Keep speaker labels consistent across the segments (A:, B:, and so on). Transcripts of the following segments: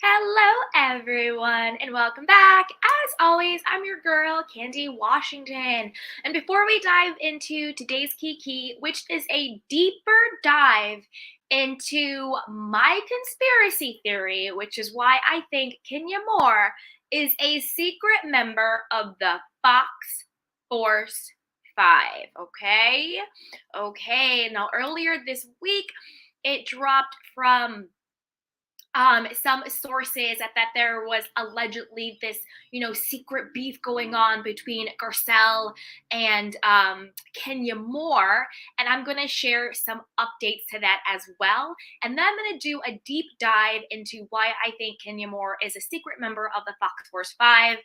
A: Hello, everyone, and welcome back. As always, I'm your girl, Candy Washington. And before we dive into today's Kiki, which is a deeper dive into my conspiracy theory, which is why I think Kenya Moore is a secret member of the Fox Force 5. Okay? Okay, now earlier this week, it dropped from some sources that there was allegedly this, secret beef going on between Garcelle and Kenya Moore. And I'm going to share some updates to that as well. And then I'm going to do a deep dive into why I think Kenya Moore is a secret member of the Fox Force 5.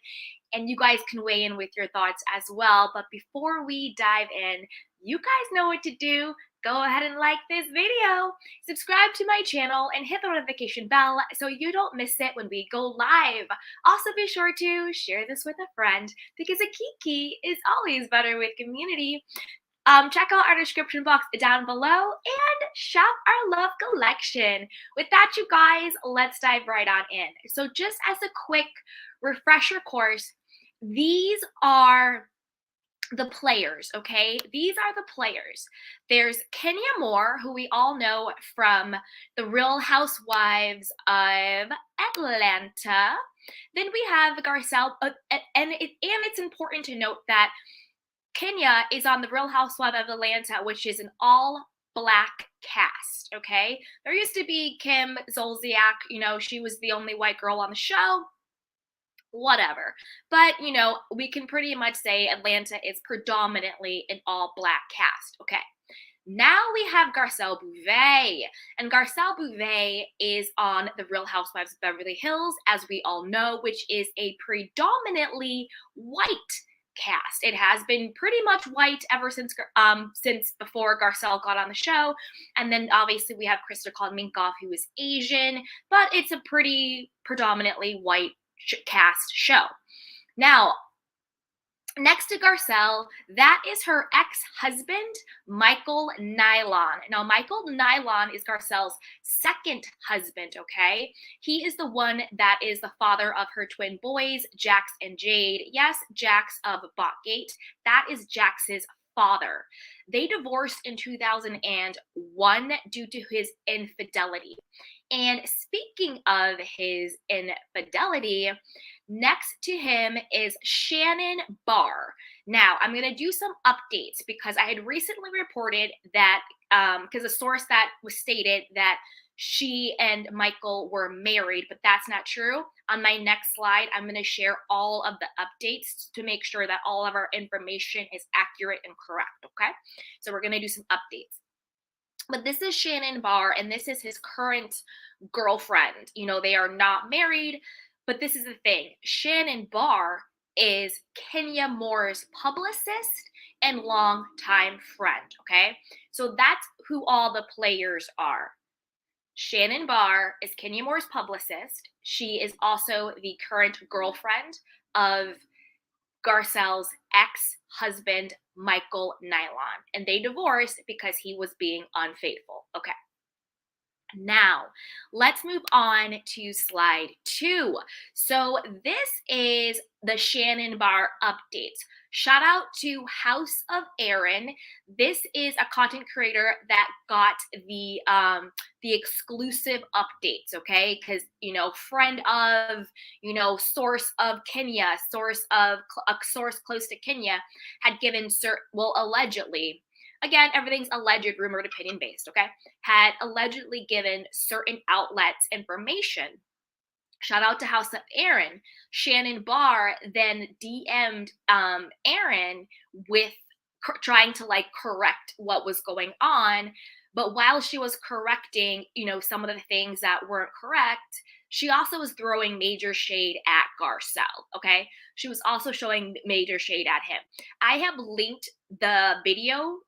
A: And you guys can weigh in with your thoughts as well. But before we dive in, you guys know what to do. Go ahead and like this video, subscribe to my channel, and hit the notification bell so you don't miss it when we go live. Also, be sure to share this with a friend because a kiki is always better with community. Check out our description box down below and shop our love collection. With that, you guys, let's dive right on in. So just as a quick refresher course, these are the players, okay? These are the players. There's Kenya Moore, who we all know from the Real Housewives of Atlanta. Then we have Garcelle, and it's important to note that Kenya is on the Real Housewives of Atlanta, which is an all-black cast, okay? There used to be Kim Zolciak, she was the only white girl on the show. Whatever. But, we can pretty much say Atlanta is predominantly an all-black cast, okay? Now we have Garcelle Beauvais, and Garcelle Beauvais is on The Real Housewives of Beverly Hills, as we all know, which is a predominantly white cast. It has been pretty much white ever since before Garcelle got on the show, and then obviously we have Krista Minkoff, who is Asian, but it's a pretty predominantly white cast show. Now, next to Garcelle, that is her ex-husband, Michael Nylon. Now, Michael Nylon is Garcelle's second husband, okay? He is the one that is the father of her twin boys, Jax and Jade. Yes, Jax of Botgate. That is Jax's father. They divorced in 2001 due to his infidelity. And speaking of his infidelity, next to him is Shannon Barr. Now, I'm going to do some updates because I had recently reported that, because a source that was stated that she and Michael were married, but that's not true. On my next slide, I'm going to share all of the updates to make sure that all of our information is accurate and correct, okay? So we're going to do some updates. But this is Shannon Barr, and this is his current girlfriend. They are not married, but this is the thing. Shannon Barr is Kenya Moore's publicist and longtime friend, okay? So that's who all the players are. Shannon Barr is Kenya Moore's publicist. She is also the current girlfriend of Garcelle's ex-husband, Michael Nylon. And they divorced because he was being unfaithful. Okay. Now, let's move on to slide 2. So this is the Shannon Barr updates. Shout out to House of Aaron. This is a content creator that got the exclusive updates, okay? Because, friend of, source of Kenya, a source close to Kenya had given, allegedly, again, everything's alleged, rumored, opinion based, okay? Had allegedly given certain outlets information. Shout out to House of Aaron. Shannon Barr then DM'd Aaron with trying to correct what was going on. But while she was correcting, some of the things that weren't correct, she also was throwing major shade at Garcelle, okay? She was also showing major shade at him. I have linked the video,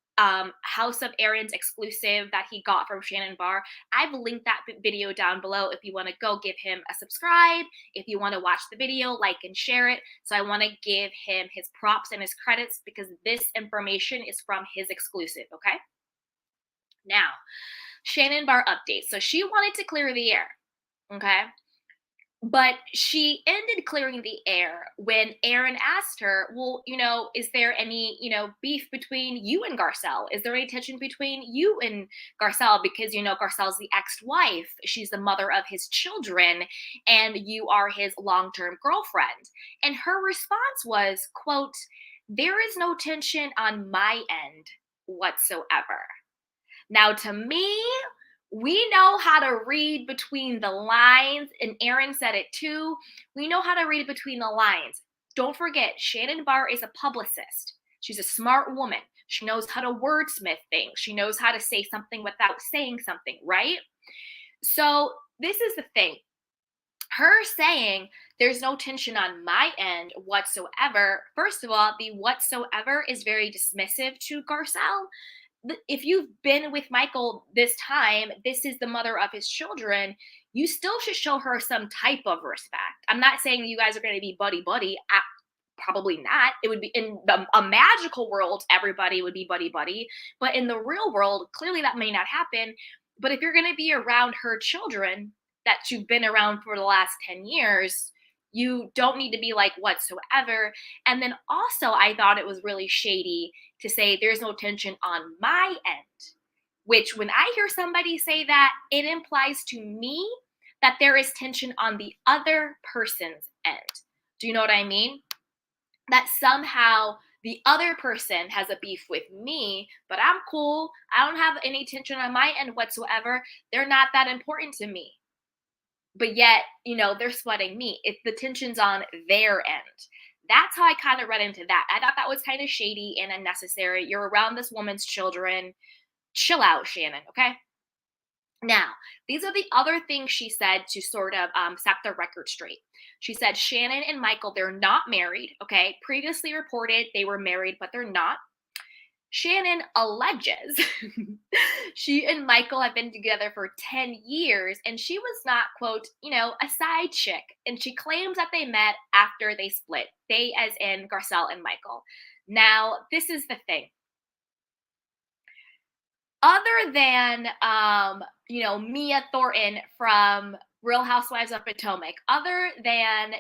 A: House of Aaron's exclusive that he got from Shannon Barr. I've linked that video down below if you want to go give him a subscribe, if you want to watch the video, like and share it. So I want to give him his props and his credits because this information is from his exclusive, okay? Now, Shannon Barr update. So she wanted to clear the air, okay? But she ended clearing the air when Aaron asked her, well, is there any, beef between you and Garcelle? Is there any tension between you and Garcelle? Because, Garcelle's the ex-wife. She's the mother of his children, and you are his long-term girlfriend. And her response was, quote, there is no tension on my end whatsoever. Now, to me, we know how to read between the lines, and Aaron said it too. We know how to read between the lines. Don't forget, Shannon Barr is a publicist. She's a smart woman. She knows how to wordsmith things. She knows how to say something without saying something, right? So, this is the thing. Her saying there's no tension on my end whatsoever. First of all, the whatsoever is very dismissive to Garcelle. If you've been with Michael this time, this is the mother of his children, you still should show her some type of respect. I'm not saying you guys are going to be buddy buddy. Probably not. It would be in a magical world, everybody would be buddy buddy. But in the real world, clearly that may not happen. But if you're going to be around her children that you've been around for the last 10 years, you don't need to be like whatsoever. And then also, I thought it was really shady to say there's no tension on my end, which when I hear somebody say that, it implies to me that there is tension on the other person's end. Do you know what I mean? That somehow the other person has a beef with me, but I'm cool. I don't have any tension on my end whatsoever. They're not that important to me. But yet, they're sweating me. If the tension's on their end. That's how I kind of read into that. I thought that was kind of shady and unnecessary. You're around this woman's children. Chill out, Shannon, okay? Now, these are the other things she said to sort of set the record straight. She said Shannon and Michael, they're not married, okay? Previously reported they were married, but they're not. Shannon alleges she and Michael have been together for 10 years and she was not, quote, a side chick. And she claims that they met after they split. They, as in Garcelle and Michael. Now, this is the thing. Other than, Mia Thornton from Real Housewives of Potomac, other than,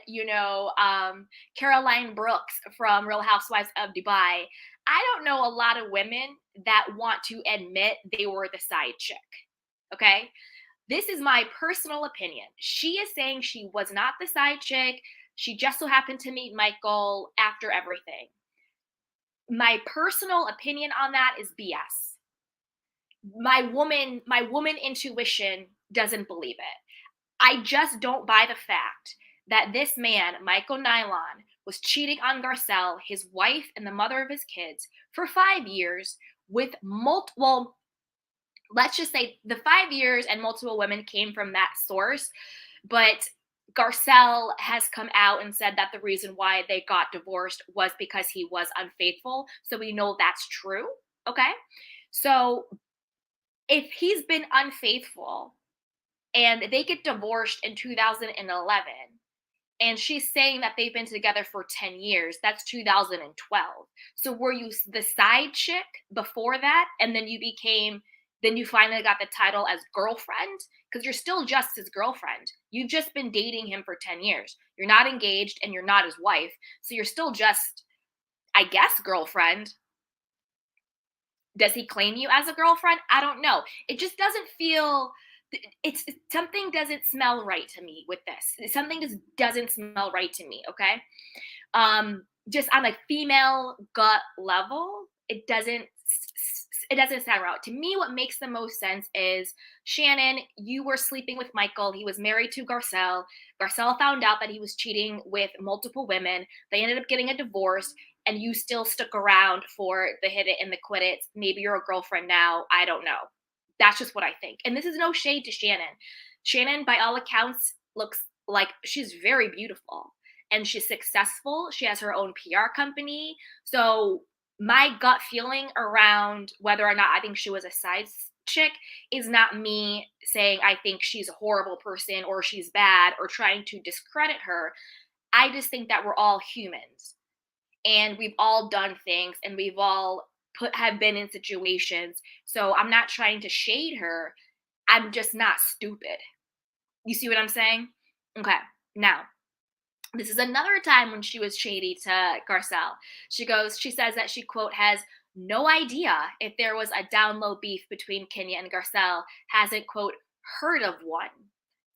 A: Caroline Brooks from Real Housewives of Dubai, I don't know a lot of women that want to admit they were the side chick. Okay? This is my personal opinion. She is saying she was not the side chick. She just so happened to meet Michael after everything. My personal opinion on that is BS. My woman intuition doesn't believe it. I just don't buy the fact that this man, Michael Nylon, was cheating on Garcelle, his wife and the mother of his kids, for 5 years with multiple, let's just say the 5 years and multiple women came from that source. But Garcelle has come out and said that the reason why they got divorced was because he was unfaithful. So we know that's true. Okay. So if he's been unfaithful and they get divorced in 2011 and she's saying that they've been together for 10 years, that's 2012. So were you the side chick before that and then you finally got the title as girlfriend? Because you're still just his girlfriend. You've just been dating him for 10 years. You're not engaged and you're not his wife. So you're still just, I guess, girlfriend. Does he claim you as a girlfriend? I don't know. It just doesn't feel, it's something doesn't smell right to me with this. Something just doesn't smell right to me, okay? Just on a female gut level, it doesn't sound right. To me, what makes the most sense is Shannon, you were sleeping with Michael. He was married to Garcelle. Garcelle found out that he was cheating with multiple women. They ended up getting a divorce, and you still stuck around for the hit it and the quit it. Maybe you're a girlfriend now. I don't know. That's just what I think. And this is no shade to Shannon. Shannon, by all accounts, looks like she's very beautiful and she's successful. She has her own PR company. So my gut feeling around whether or not I think she was a side chick is not me saying I think she's a horrible person or she's bad or trying to discredit her. I just think that we're all humans and we've all done things and we've all have been in situations. So I'm not trying to shade her. I'm just not stupid. You see what I'm saying? Okay. Now, this is another time when she was shady to Garcelle. She says that she, quote, has no idea if there was a down low beef between Kenya and Garcelle, hasn't, quote, heard of one.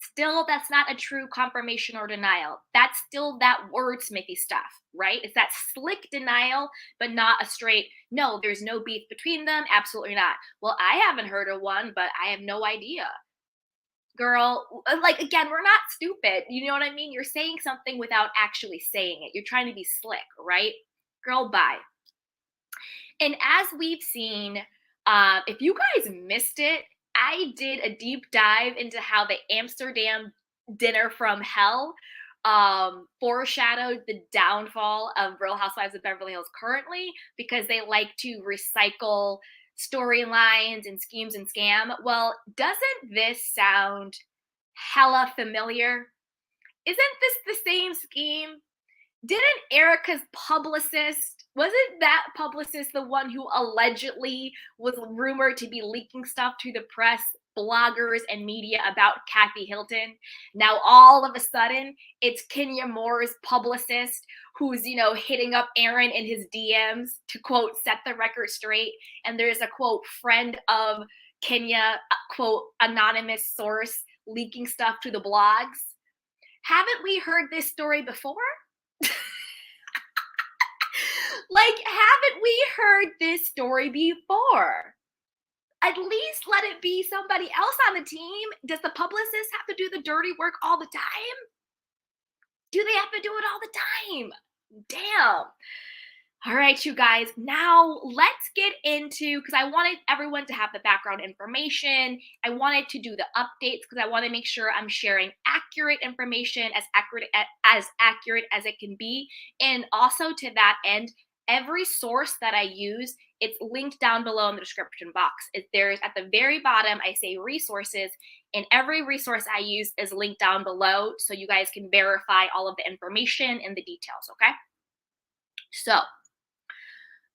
A: Still, that's not a true confirmation or denial. That's still that wordsmithy stuff, right? It's that slick denial, but not a straight, no, there's no beef between them. Absolutely not. Well, I haven't heard of one, but I have no idea. Girl, like, again, we're not stupid. You know what I mean? You're saying something without actually saying it. You're trying to be slick, right? Girl, bye. And as we've seen, if you guys missed it, I did a deep dive into how the Amsterdam dinner from hell foreshadowed the downfall of Real Housewives of Beverly Hills currently, because they like to recycle storylines and schemes and scam. Well, doesn't this sound hella familiar? Isn't this the same scheme? Didn't Erika's publicist, wasn't that publicist the one who allegedly was rumored to be leaking stuff to the press, bloggers, and media about Kathy Hilton? Now, all of a sudden, it's Kenya Moore's publicist who's, hitting up Aaron in his DMs to, quote, set the record straight. And there's a, quote, friend of Kenya, quote, anonymous source leaking stuff to the blogs. Haven't we heard this story before? Like, haven't we heard this story before? At least let it be somebody else on the team. Does the publicist have to do the dirty work all the time? Do they have to do it all the time? Damn. All right, you guys, now let's get into, because I wanted everyone to have the background information. I wanted to do the updates because I want to make sure I'm sharing accurate information, as accurate as it can be. And also, to that end, every source that I use, it's linked down below in the description box. There's at the very bottom, I say resources, and every resource I use is linked down below so you guys can verify all of the information and the details, okay? So,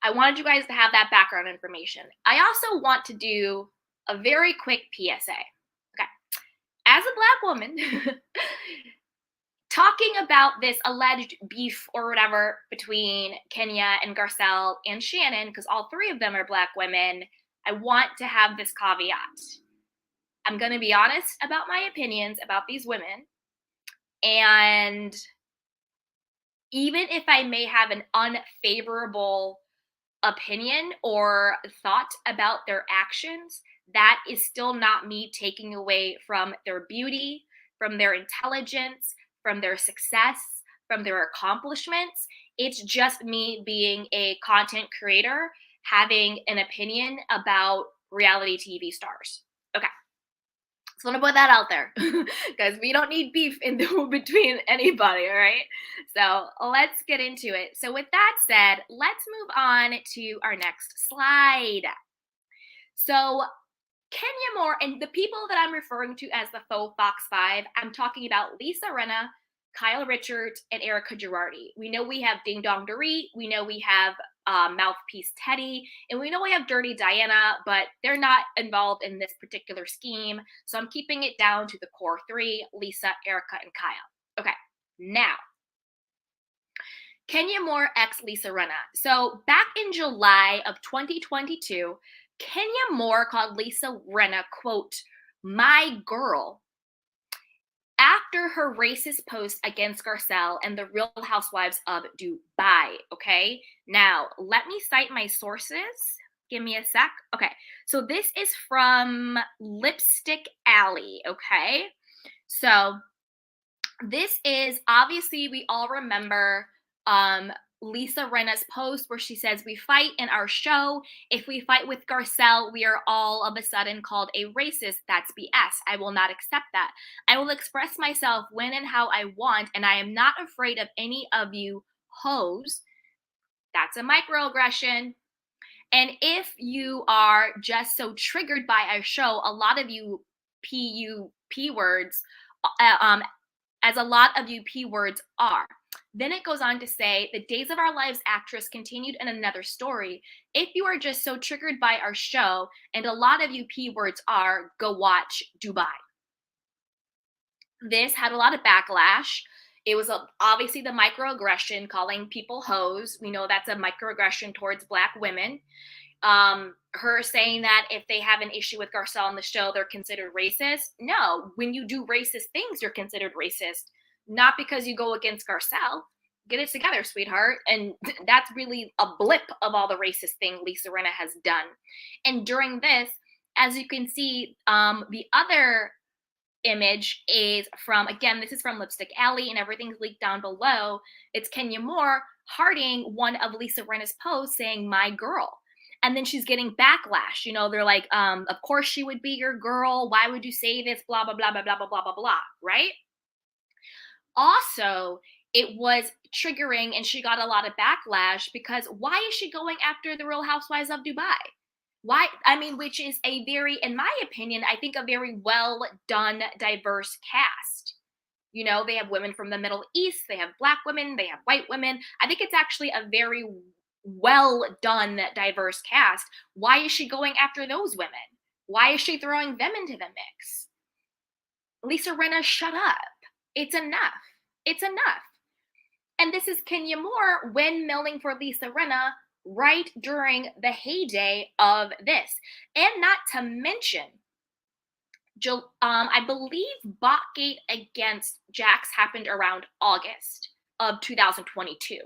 A: I wanted you guys to have that background information. I also want to do a very quick PSA. Okay. As a Black woman, talking about this alleged beef or whatever between Kenya and Garcelle and Shannon, because all three of them are Black women, I want to have this caveat. I'm going to be honest about my opinions about these women. And even if I may have an unfavorable opinion or thought about their actions, that is still not me taking away from their beauty, from their intelligence, from their success, from their accomplishments. It's just me being a content creator, having an opinion about reality TV stars. Okay. So I'm gonna put that out there because we don't need beef in between anybody, all right? So let's get into it. So with that said, let's move on to our next slide. So Kenya Moore, and the people that I'm referring to as the faux Fox 5, I'm talking about Lisa Rinna, Kyle Richards, and Erika Girardi. We know we have Ding Dong Dorit. We know we have Mouthpiece Teddy, and we know we have Dirty Diana, but they're not involved in this particular scheme. So I'm keeping it down to the core three: Lisa, Erika, and Kyle. Okay, now Kenya Moore x Lisa Rinna. So back in July of 2022, Kenya Moore called Lisa Rinna, quote, my girl, after her racist post against Garcelle and the Real Housewives of Dubai, okay? Now, let me cite my sources. Give me a sec. Okay, so this is from Lipstick Alley, okay? So this is, obviously, we all remember Lisa Rinna's post where she says, we fight in our show. If we fight with Garcelle, we are all of a sudden called a racist. That's BS. I will not accept that. I will express myself when and how I want, and I am not afraid of any of you hoes. That's a microaggression. And if you are just so triggered by our show, a lot of you P words, as a lot of you P words are. Then it goes on to say, the Days of Our Lives actress continued in another story. If you are just so triggered by our show, and a lot of you P words are, go watch Dubai. This had a lot of backlash. It was obviously the microaggression, calling people hoes. We know that's a microaggression towards Black women. Her saying that if they have an issue with Garcelle on the show, they're considered racist. No, when you do racist things, you're considered racist, not because you go against Garcelle. Get it together, sweetheart. And that's really a blip of all the racist thing Lisa Rinna has done. And during this, as you can see, the other image is from, again, this is from Lipstick Alley, and everything's linked down below. It's Kenya Moore hearting one of Lisa Rinna's posts saying, "My girl." And then she's getting backlash. You know, they're like, of course she would be your girl. Why would you say this? Blah, blah, blah, blah, blah, blah, blah, blah, blah, right? Also, it was triggering and she got a lot of backlash because why is she going after the Real Housewives of Dubai? Why? I mean, which is a very, in my opinion, I think a very well done, diverse cast. You know, they have women from the Middle East, they have Black women, they have white women. I think it's actually a very well done, diverse cast. Why is she going after those women? Why is she throwing them into the mix? Lisa Rinna, shut up. It's enough. It's enough. And this is Kenya Moore windmilling for Lisa Rinna right during the heyday of this. And not to mention, I believe Botgate against Jax happened around August of 2022.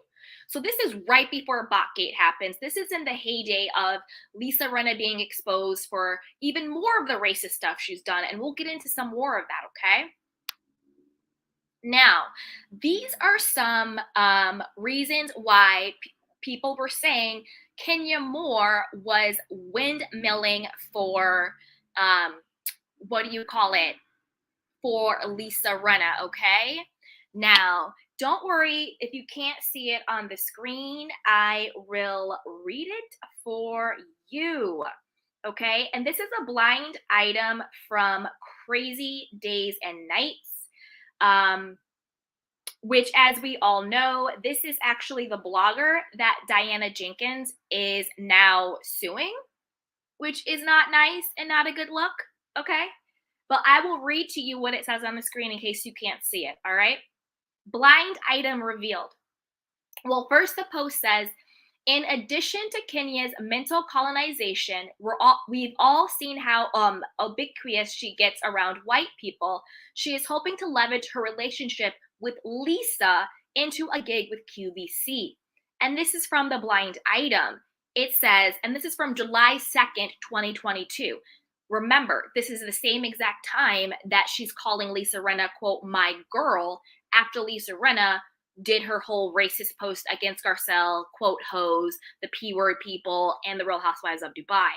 A: So this is right before Botgate happens. This is in the heyday of Lisa Rinna being exposed for even more of the racist stuff she's done. And we'll get into some more of that, okay? Now, these are some reasons why people were saying Kenya Moore was windmilling for, what do you call it, for Lisa Rinna, okay? Now, don't worry if you can't see it on the screen. I will read it for you, okay? And this is a blind item from Crazy Days and Nights. Which, as we all know, this is actually the blogger that Diana Jenkins is now suing, which is not nice and not a good look, okay? But I will read to you what it says on the screen in case you can't see it, all right? Blind item revealed. Well, first the post says, in addition to Kenya's mental colonization, we've all seen how ubiquitous she gets around white people. She is hoping to leverage her relationship with Lisa into a gig with QVC. And this is from the blind item. It says, and this is from July 2nd, 2022. Remember, this is the same exact time that she's calling Lisa Rinna, quote, "my girl," after Lisa Rinna did her whole racist post against Garcelle, quote, "hoes," the P-word people, and the Real Housewives of Dubai.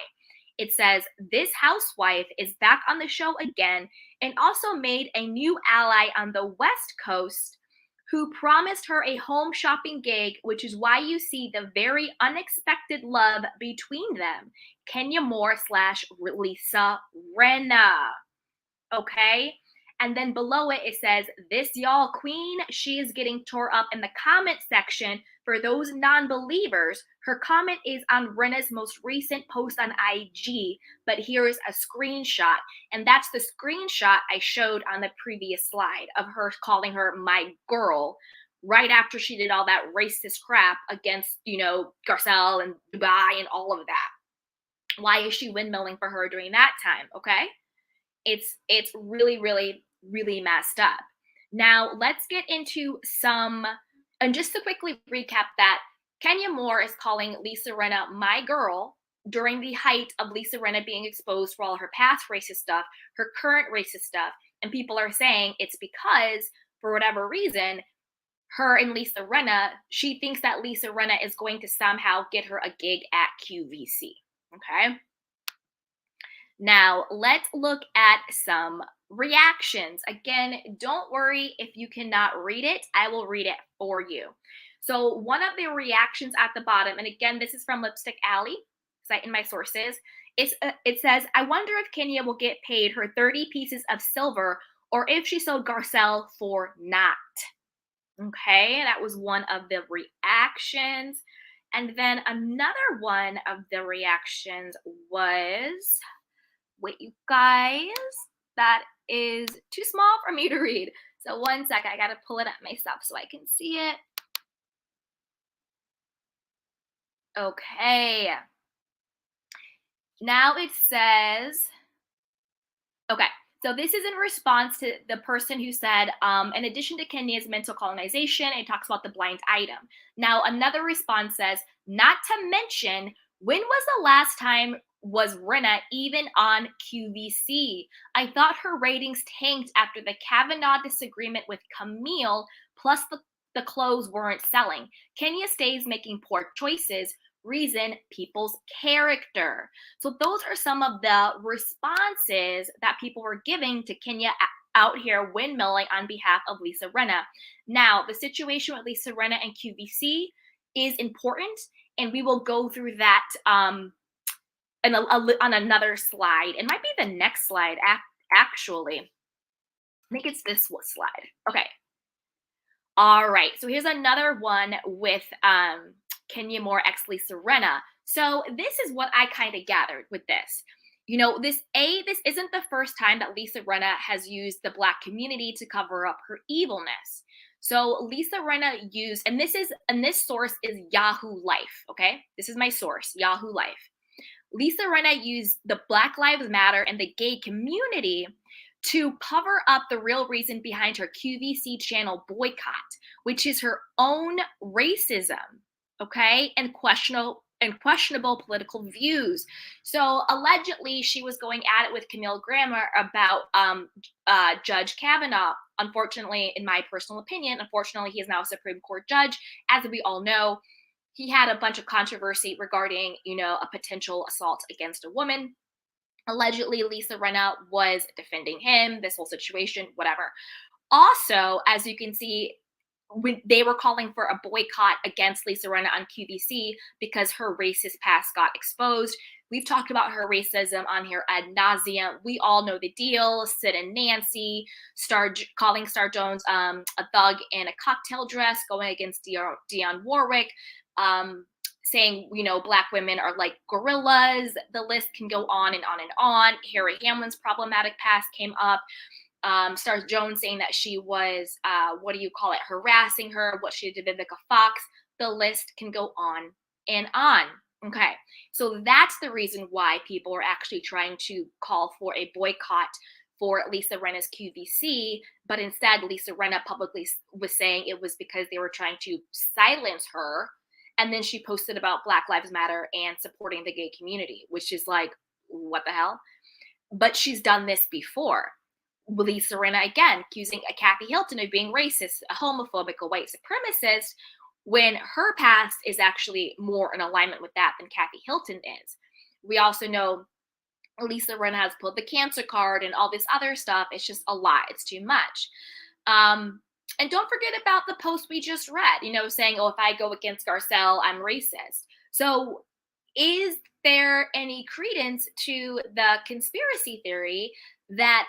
A: It says, this housewife is back on the show again and also made a new ally on the West Coast who promised her a home shopping gig, which is why you see the very unexpected love between them. Kenya Moore / Lisa Rinna. Okay? And then below it, it says, this y'all queen, she is getting tore up in the comment section. For those non-believers, her comment is on Rinna's most recent post on IG, but here is a screenshot. And that's the screenshot I showed on the previous slide of her calling her "my girl" right after she did all that racist crap against, you know, Garcelle and Dubai and all of that. Why is she windmilling for her during that time? Okay? It's really, really, really messed up. Now, let's get into some, and just to quickly recap that, Kenya Moore is calling Lisa Rinna "my girl" during the height of Lisa Rinna being exposed for all her past racist stuff, her current racist stuff, and people are saying it's because, for whatever reason, her and Lisa Rinna, she thinks that Lisa Rinna is going to somehow get her a gig at QVC, okay? Now, let's look at some reactions. Again, don't worry if you cannot read it. I will read it for you. So one of the reactions at the bottom, and again, this is from Lipstick Alley, citing my sources, it says, I wonder if Kenya will get paid her 30 pieces of silver or if she sold Garcelle for not. Okay, that was one of the reactions. And then another one of the reactions was, wait, you guys, that is too small for me to read. So one sec, I gotta pull it up myself so I can see it. Okay. Now it says, okay, so this is in response to the person who said, in addition to Kenya's mental colonization, it talks about the blind item. Now, another response says, not to mention, when was the last time was Rinna even on QVC? I thought her ratings tanked after the Kavanaugh disagreement with Camille, plus the clothes weren't selling. Kenya stays making poor choices. Reason people's character. So those are some of the responses that people were giving to Kenya out here windmilling on behalf of Lisa Rinna. Now, the situation with Lisa Rinna and QVC is important, and we will go through that on another slide. It might be the next slide, actually. I think it's this slide. Okay. All right. So here's another one with Kenya Moore ex Lisa Rinna. So this is what I kind of gathered with this. This isn't the first time that Lisa Rinna has used the Black community to cover up her evilness. So Lisa Rinna used, and this source is Yahoo Life. Okay, this is my source, Yahoo Life. Lisa Rinna used the Black Lives Matter and the gay community to cover up the real reason behind her QVC channel boycott, which is her own racism, okay, and questionable political views. So allegedly, she was going at it with Camille Grammer about Judge Kavanaugh. Unfortunately, in my personal opinion, he is now a Supreme Court judge. As we all know, he had a bunch of controversy regarding, a potential assault against a woman. Allegedly, Lisa Rinna was defending him, this whole situation, whatever. Also, as you can see, when they were calling for a boycott against Lisa Rinna on QVC because her racist past got exposed. We've talked about her racism on here ad nauseum. We all know the deal. Sid and Nancy, calling Star Jones a thug in a cocktail dress, going against Dionne Warwick, saying, Black women are like gorillas. The list can go on and on and on. Harry Hamlin's problematic past came up. Star Jones saying that she was, harassing her, what she did to Vivica Fox. The list can go on and on. Okay, so that's the reason why people are actually trying to call for a boycott for Lisa Rinna's QVC, but instead Lisa Rinna publicly was saying it was because they were trying to silence her. And then she posted about Black Lives Matter and supporting the gay community, which is like, what the hell? But she's done this before. Lisa Rinna, again, accusing Kathy Hilton of being racist, a homophobic, a white supremacist, when her past is actually more in alignment with that than Kathy Hilton is. We also know Lisa Rinna has pulled the cancer card and all this other stuff. It's just a lot. It's too much. And don't forget about the post we just read, saying, if I go against Garcelle, I'm racist. So is there any credence to the conspiracy theory that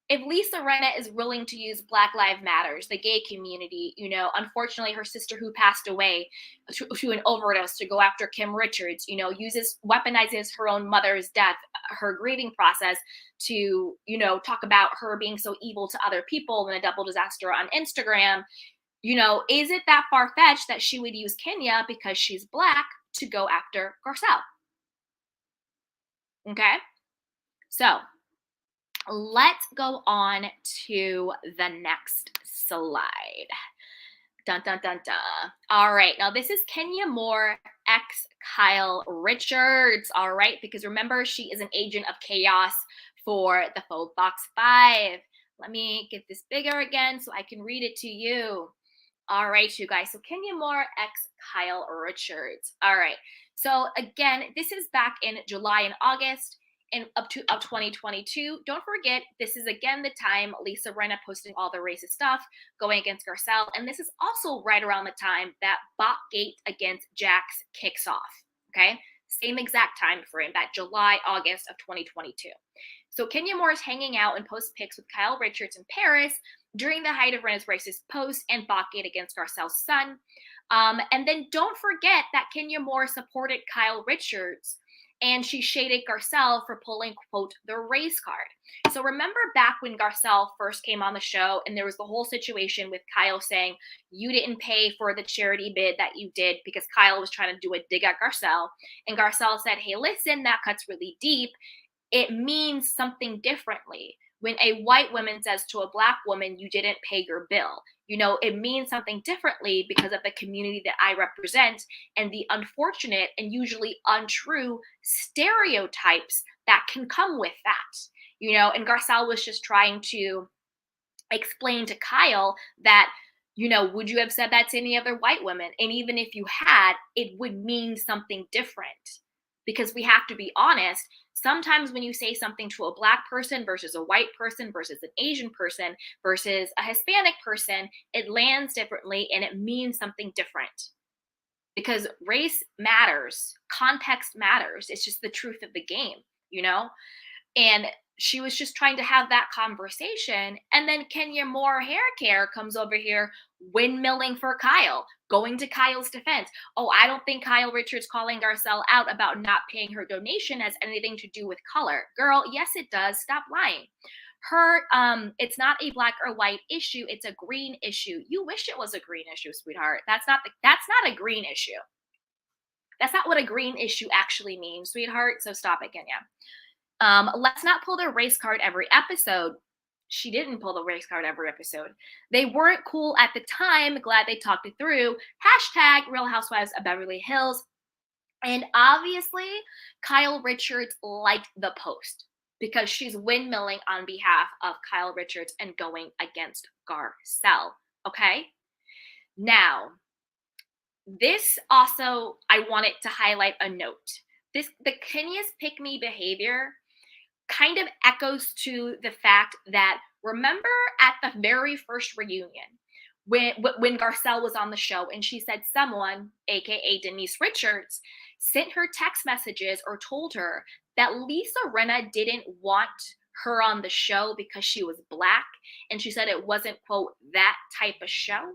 A: if Lisa Rinna is willing to use Black Lives Matters, the gay community, unfortunately her sister who passed away to an overdose to go after Kim Richards, weaponizes her own mother's death, her grieving process to, talk about her being so evil to other people in a double disaster on Instagram, is it that far-fetched that she would use Kenya because she's Black to go after Garcelle? Okay, so let's go on to the next slide. Dun, dun, dun, dun. All right. Now, this is Kenya Moore, ex Kyle Richards. All right. Because remember, she is an agent of chaos for the Fold Fox 5. Let me get this bigger again so I can read it to you. All right, you guys. So Kenya Moore, ex Kyle Richards. All right. So again, this is back in July and August and up to 2022. Don't forget, this is again the time Lisa Rinna posting all the racist stuff, going against Garcelle. And this is also right around the time that Botgate against Jax kicks off. Okay. Same exact time frame, that July, August of 2022. So Kenya Moore is hanging out and posts pics with Kyle Richards in Paris during the height of Rinna's racist post and Botgate against Garcelle's son. And then don't forget that Kenya Moore supported Kyle Richards and she shaded Garcelle for pulling, quote, the race card. So remember back when Garcelle first came on the show and there was the whole situation with Kyle saying, you didn't pay for the charity bid that you did because Kyle was trying to do a dig at Garcelle. And Garcelle said, hey, listen, that cuts really deep. It means something differently. When a white woman says to a black woman, you didn't pay your bill, it means something differently because of the community that I represent and the unfortunate and usually untrue stereotypes that can come with that. And Garcelle was just trying to explain to Kyle that, would you have said that to any other white woman? And even if you had, it would mean something different. Because we have to be honest, sometimes when you say something to a black person versus a white person versus an Asian person versus a Hispanic person, it lands differently and it means something different. Because race matters, context matters. It's just the truth of the game. And she was just trying to have that conversation. And then Kenya Moore Hair Care comes over here windmilling for Kyle, going to Kyle's defense. Oh, I don't think Kyle Richards calling Garcelle out about not paying her donation has anything to do with color. Girl, yes, it does. Stop lying. It's not a black or white issue. It's a green issue. You wish it was a green issue, sweetheart. That's not a green issue. That's not what a green issue actually means, sweetheart. So stop it, Kenya. Let's not pull the race card every episode. She didn't pull the race card every episode. They weren't cool at the time. Glad they talked it through. # Real Housewives of Beverly Hills. And obviously, Kyle Richards liked the post because she's windmilling on behalf of Kyle Richards and going against Garcelle. Okay? Now, this also, I wanted to highlight a note. The Kenya's pick me behavior kind of echoes to the fact that, remember at the very first reunion when Garcelle was on the show and she said someone, aka Denise Richards, sent her text messages or told her that Lisa Rinna didn't want her on the show because she was black, and she said it wasn't, quote, that type of show.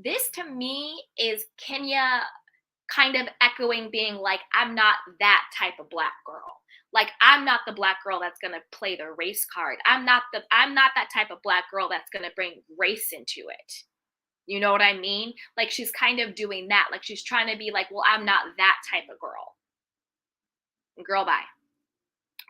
A: This to me is Kenya kind of echoing, being like, I'm not that type of black girl. Like, I'm not the black girl that's going to play the race card. I'm not that type of black girl that's going to bring race into it. You know what I mean? Like, she's kind of doing that. Like, she's trying to be like, well, I'm not that type of girl. Girl, bye.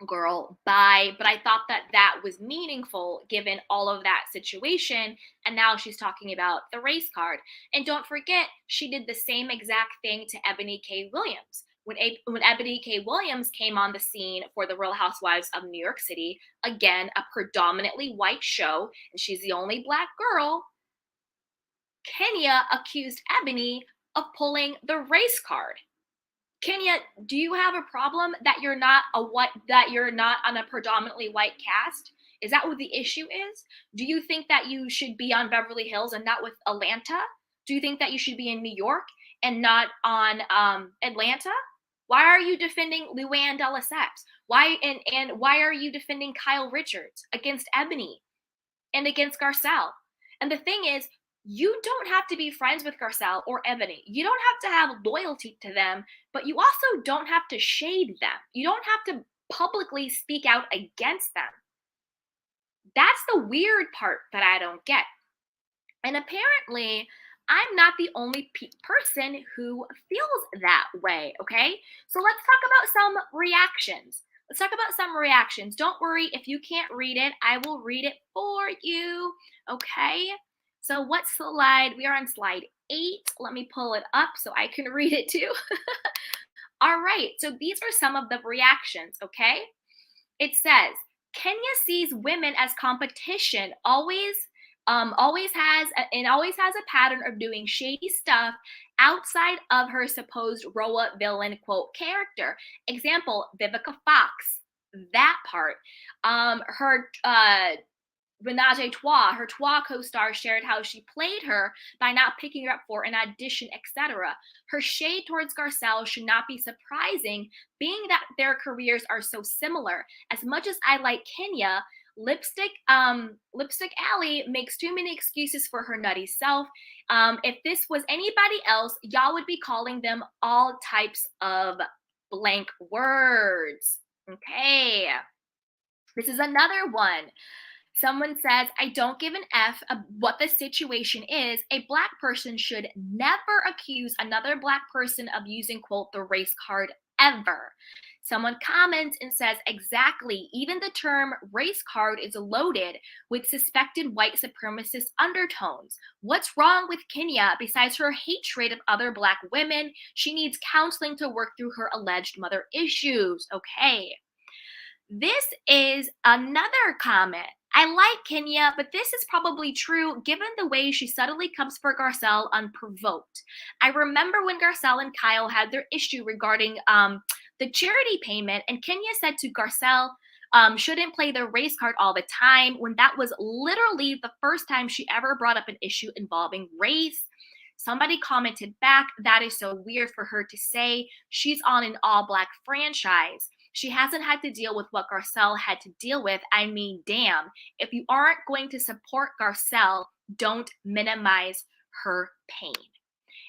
A: Girl, bye. But I thought that was meaningful given all of that situation. And now she's talking about the race card. And don't forget, she did the same exact thing to Ebony K. Williams. When Ebony K. Williams came on the scene for the Real Housewives of New York City, again, a predominantly white show, and she's the only black girl, Kenya accused Ebony of pulling the race card. Kenya, do you have a problem that you're not on a predominantly white cast? Is that what the issue is? Do you think that you should be on Beverly Hills and not with Atlanta? Do you think that you should be in New York and not on Atlanta? Why are you defending Luann de Lesseps? Why are you defending Kyle Richards against Ebony and against Garcelle? And the thing is, you don't have to be friends with Garcelle or Ebony. You don't have to have loyalty to them, but you also don't have to shade them. You don't have to publicly speak out against them. That's the weird part that I don't get. And apparently, I'm not the only person who feels that way, okay? So let's talk about some reactions. Don't worry, if you can't read it, I will read it for you, okay? So what slide? We are on slide 8. Let me pull it up so I can read it too. All right, so these are some of the reactions, okay? It says, Kenya sees women as competition, always has a pattern of doing shady stuff outside of her supposed rhoa villain, quote, character. Example, Vivica Fox, that part. Her Menage a Trois, her Trois co-star, shared how she played her by not picking her up for an audition, etc. Her shade towards Garcelle should not be surprising, being that their careers are so similar. As much as I like Kenya, Lipstick Alley makes too many excuses for her nutty self. If this was anybody else, y'all would be calling them all types of blank words. Okay. This is another one. Someone says, I don't give an F of what the situation is. A Black person should never accuse another Black person of using, quote, the race card ever. Someone comments and says, exactly, even the term race card is loaded with suspected white supremacist undertones. What's wrong with Kenya besides her hatred of other Black women? She needs counseling to work through her alleged mother issues. Okay. This is another comment. I like Kenya, but this is probably true given the way she subtly comes for Garcelle unprovoked. I remember when Garcelle and Kyle had their issue regarding the charity payment, and Kenya said to Garcelle, shouldn't play the race card all the time, when that was literally the first time she ever brought up an issue involving race. Somebody commented back, that is so weird for her to say. She's on an all-Black franchise. She hasn't had to deal with what Garcelle had to deal with. I mean, damn. If you aren't going to support Garcelle, don't minimize her pain.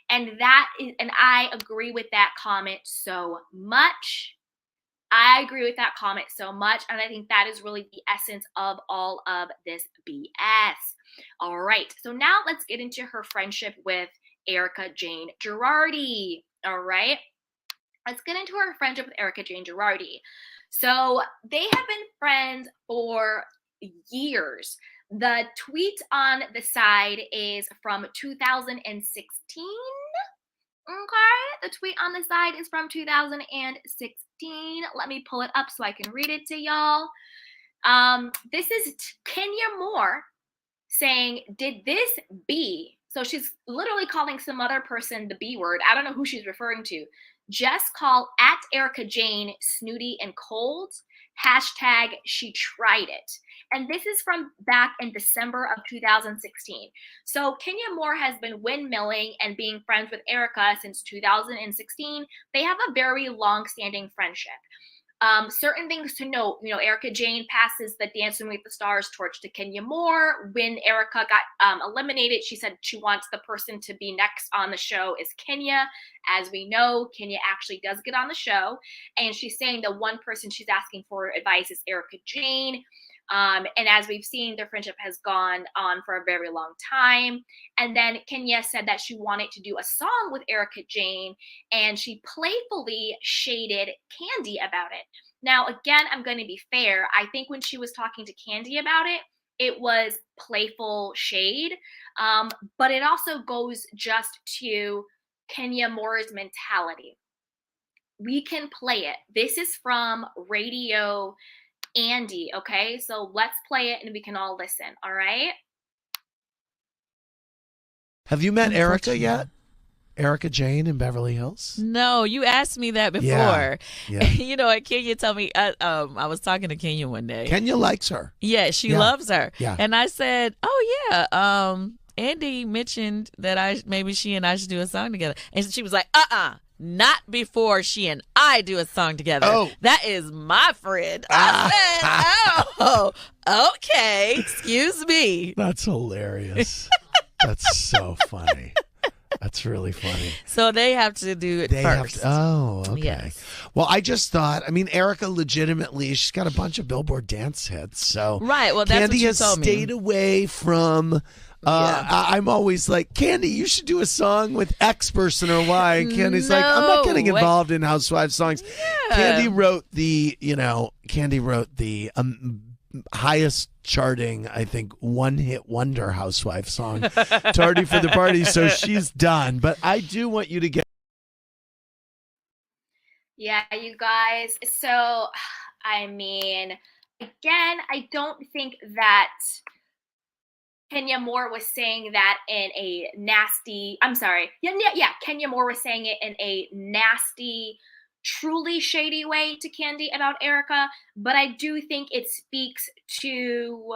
A: And I agree with that comment so much. I agree with that comment so much. And I think that is really the essence of all of this BS. All right. So now let's get into her friendship with Erika Jayne Girardi. All right. Let's get into her friendship with Erika Jayne Girardi. So they have been friends for years. The tweet on the side is from 2016. Okay, the tweet on the side is from 2016. Let me pull it up so I can read it to y'all. This is Kenya Moore saying, did this B, so she's literally calling some other person the B word. I don't know who she's referring to. Just call at Erika Jayne snooty and cold. Hashtag she tried it. And this is from back in December of 2016. So Kenya Moore has been windmilling and being friends with Erika since 2016. They have a very long-standing friendship. Certain things to note, Erika Jayne passes the Dancing with the Stars torch to Kenya Moore. When Erika got eliminated, she said she wants the person to be next on the show is Kenya. As we know, Kenya actually does get on the show, and she's saying the one person she's asking for advice is Erika Jayne. And as we've seen, their friendship has gone on for a very long time. And then Kenya said that she wanted to do a song with Erika Jayne, and she playfully shaded Kandi about it. Now, again, I'm going to be fair. I think when she was talking to Kandi about it, it was playful shade. But it also goes just to Kenya Moore's mentality. We can play it. This is from Radio Andy, okay? So let's play it and we can all listen, all right?
B: Have you met Erika yet? Erika Jayne in Beverly Hills?
C: No, you asked me that before. Yeah. And Kenya told me, I was talking to Kenya one day.
B: Kenya likes her.
C: Yeah, she loves her.
B: Yeah.
C: And I said, oh yeah, Andy mentioned that maybe she and I should do a song together. And she was like, not before she and I do a song together.
B: Oh.
C: That is my friend. I said, oh, okay. Excuse me.
B: That's hilarious. That's so funny. That's really funny.
C: So they have to do it first.
B: Okay.
C: Yes.
B: Well, I just thought, Erika legitimately, she's got a bunch of Billboard dance hits. So
C: right. Well, that's
B: Kandi
C: what you
B: has
C: told me.
B: stayed away from. I'm always like, Kandi, you should do a song with X person or Y. And Candy's like, I'm not getting involved in housewives songs.
C: Yeah.
B: Kandi wrote the highest charting, I think, one-hit wonder housewife song, Tardy for the Party, so she's done. But I do want you to get...
A: Yeah, you guys. So, again, I don't think that Kenya Moore was saying that in a nasty... I'm sorry. Yeah, Kenya Moore was saying it in a nasty, truly shady way to Kandi about Erika, but I do think it speaks to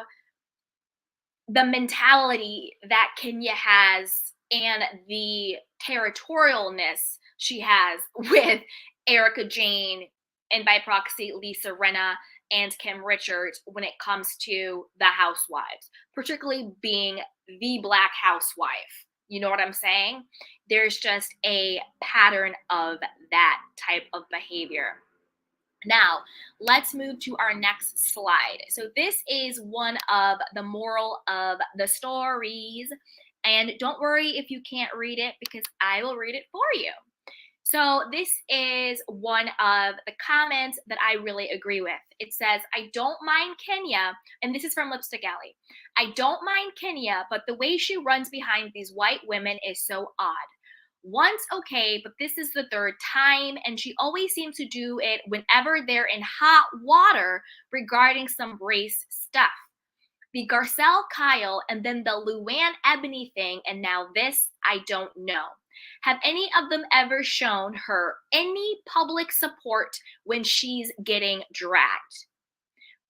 A: the mentality that Kenya has and the territorialness she has with Erika Jayne and by proxy Lisa Rinna and Kim Richards when it comes to the housewives, particularly being the Black housewife. You know what I'm saying? There's just a pattern of that type of behavior. Now, let's move to our next slide. So this is one of the moral of the stories. And don't worry if you can't read it, because I will read it for you. So this is one of the comments that I really agree with. It says, I don't mind Kenya, and this is from Lipstick Alley. I don't mind Kenya, but the way she runs behind these white women is so odd. Once okay, but this is the third time, and she always seems to do it whenever they're in hot water regarding some race stuff. The Garcelle Kyle, and then the Luann Ebony thing, and now this, I don't know. Have any of them ever shown her any public support when she's getting dragged?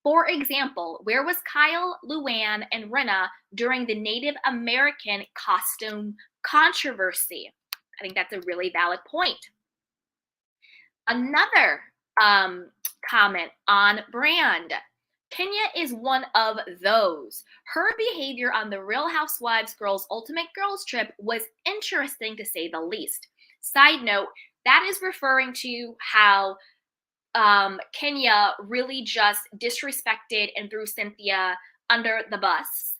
A: For example, where was Kyle, Luann, and Rinna during the Native American costume controversy? I think that's a really valid point. Another comment on brand. Kenya is one of those. Her behavior on the Real Housewives Girls Ultimate Girls Trip was interesting, to say the least. Side note, that is referring to how Kenya really just disrespected and threw Cynthia under the bus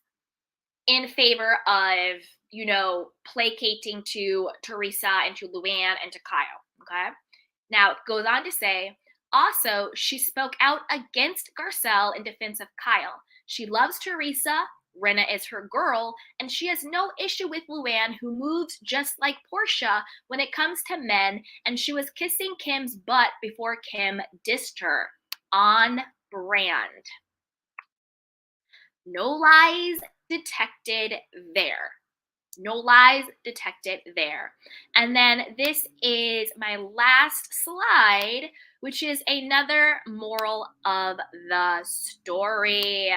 A: in favor of, you know, placating to Teresa and to Luann and to Kyle. Okay. Now it goes on to say, also, she spoke out against Garcelle in defense of Kyle. She loves Teresa, Rinna is her girl, and she has no issue with Luann, who moves just like Portia when it comes to men, and she was kissing Kim's butt before Kim dissed her. On brand. No lies detected there. No lies detected there. And then this is my last slide, which is another moral of the story.